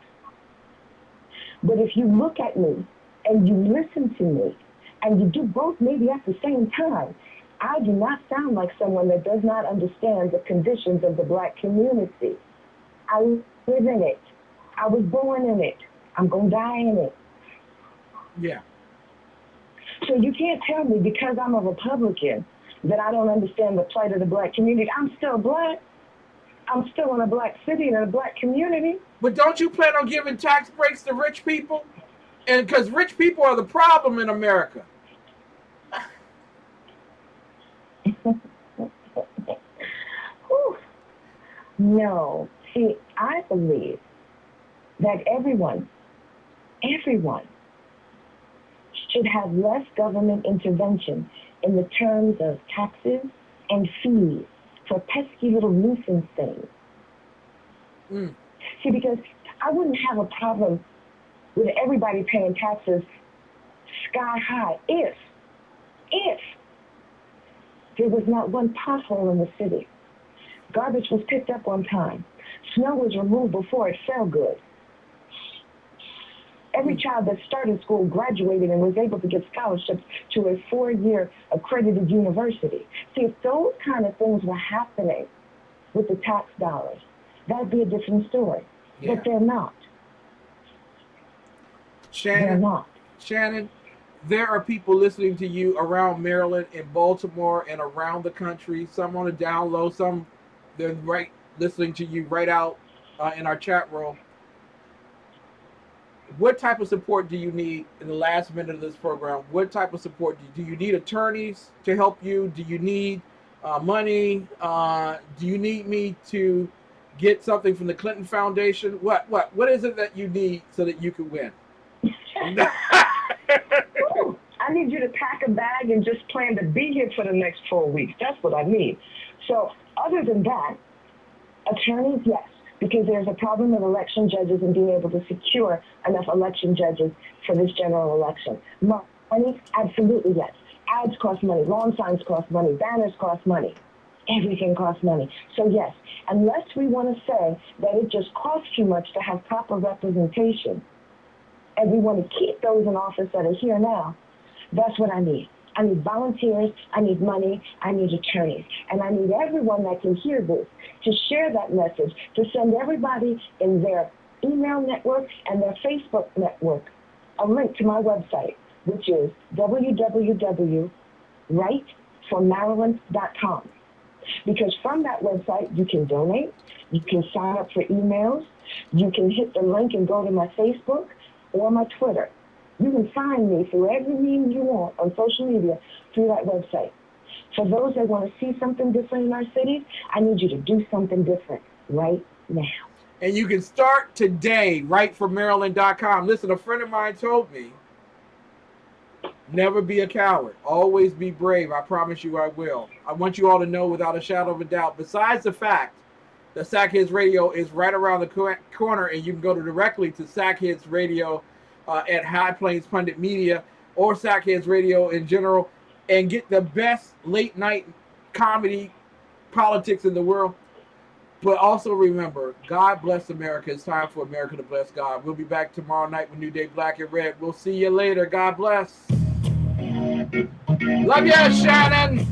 But if you look at me and you listen to me and you do both maybe at the same time, I do not sound like someone that does not understand the conditions of the black community. I live in it. I was born in it. I'm going to die in it. Yeah. So you can't tell me because I'm a Republican that I don't understand the plight of the black community. I'm still black. I'm still in a black city and in a black community. But don't you plan on giving tax breaks to rich people? And because rich people are the problem in America. No. See, I believe that everyone should have less government intervention in the terms of taxes and fees for pesky little nuisance things. See, because I wouldn't have a problem with everybody paying taxes sky high if there was not one pothole in the city. Garbage was picked up on time. Snow was removed before it fell good. Every child that started school graduated and was able to get scholarships to a 4-year accredited university. See, if those kind of things were happening with the tax dollars, that'd be a different story. Yeah. But they're not. They're not. Shannon, there are people listening to you around Maryland and Baltimore and around the country. Some on the down low, some they're right listening to you right out in our chat room. What type of support do you need in the last minute of this program? What type of support do you need? Attorneys to help you? Do you need money? Do you need me to get something from the Clinton Foundation? What is it that you need so that you can win? I need you to pack a bag and just plan to be here for the next 4 weeks. That's what I need. So other than that, attorneys, yes, because there's a problem with election judges and being able to secure enough election judges for this general election. Money, absolutely yes. Ads cost money, lawn signs cost money, banners cost money. Everything costs money. So yes, unless we want to say that it just costs too much to have proper representation, and we want to keep those in office that are here now, that's what I need. I need volunteers, I need money, I need attorneys, and I need everyone that can hear this to share that message, to send everybody in their email network and their Facebook network a link to my website, which is www.wrightformaryland.com. Because from that website, you can donate, you can sign up for emails, you can hit the link and go to my Facebook or my Twitter. You can find me through every means you want on social media through that website. For those that want to see something different in our cities, I need you to do something different right now. And you can start today, rightformaryland.com. Listen, a friend of mine told me Never be a coward. Always be brave. I promise you I will. I want you all to know without a shadow of a doubt, besides the fact that Sackheads Radio is right around the corner, and you can go directly to Sackheads Radio at High Plains Pundit Media or Sackheads Radio in general and get the best late night comedy politics in the world. But also remember, God bless America. It's time for America to bless God. We'll be back tomorrow night with New Day Black and Red. We'll see you later. God bless. Love you, Shannon.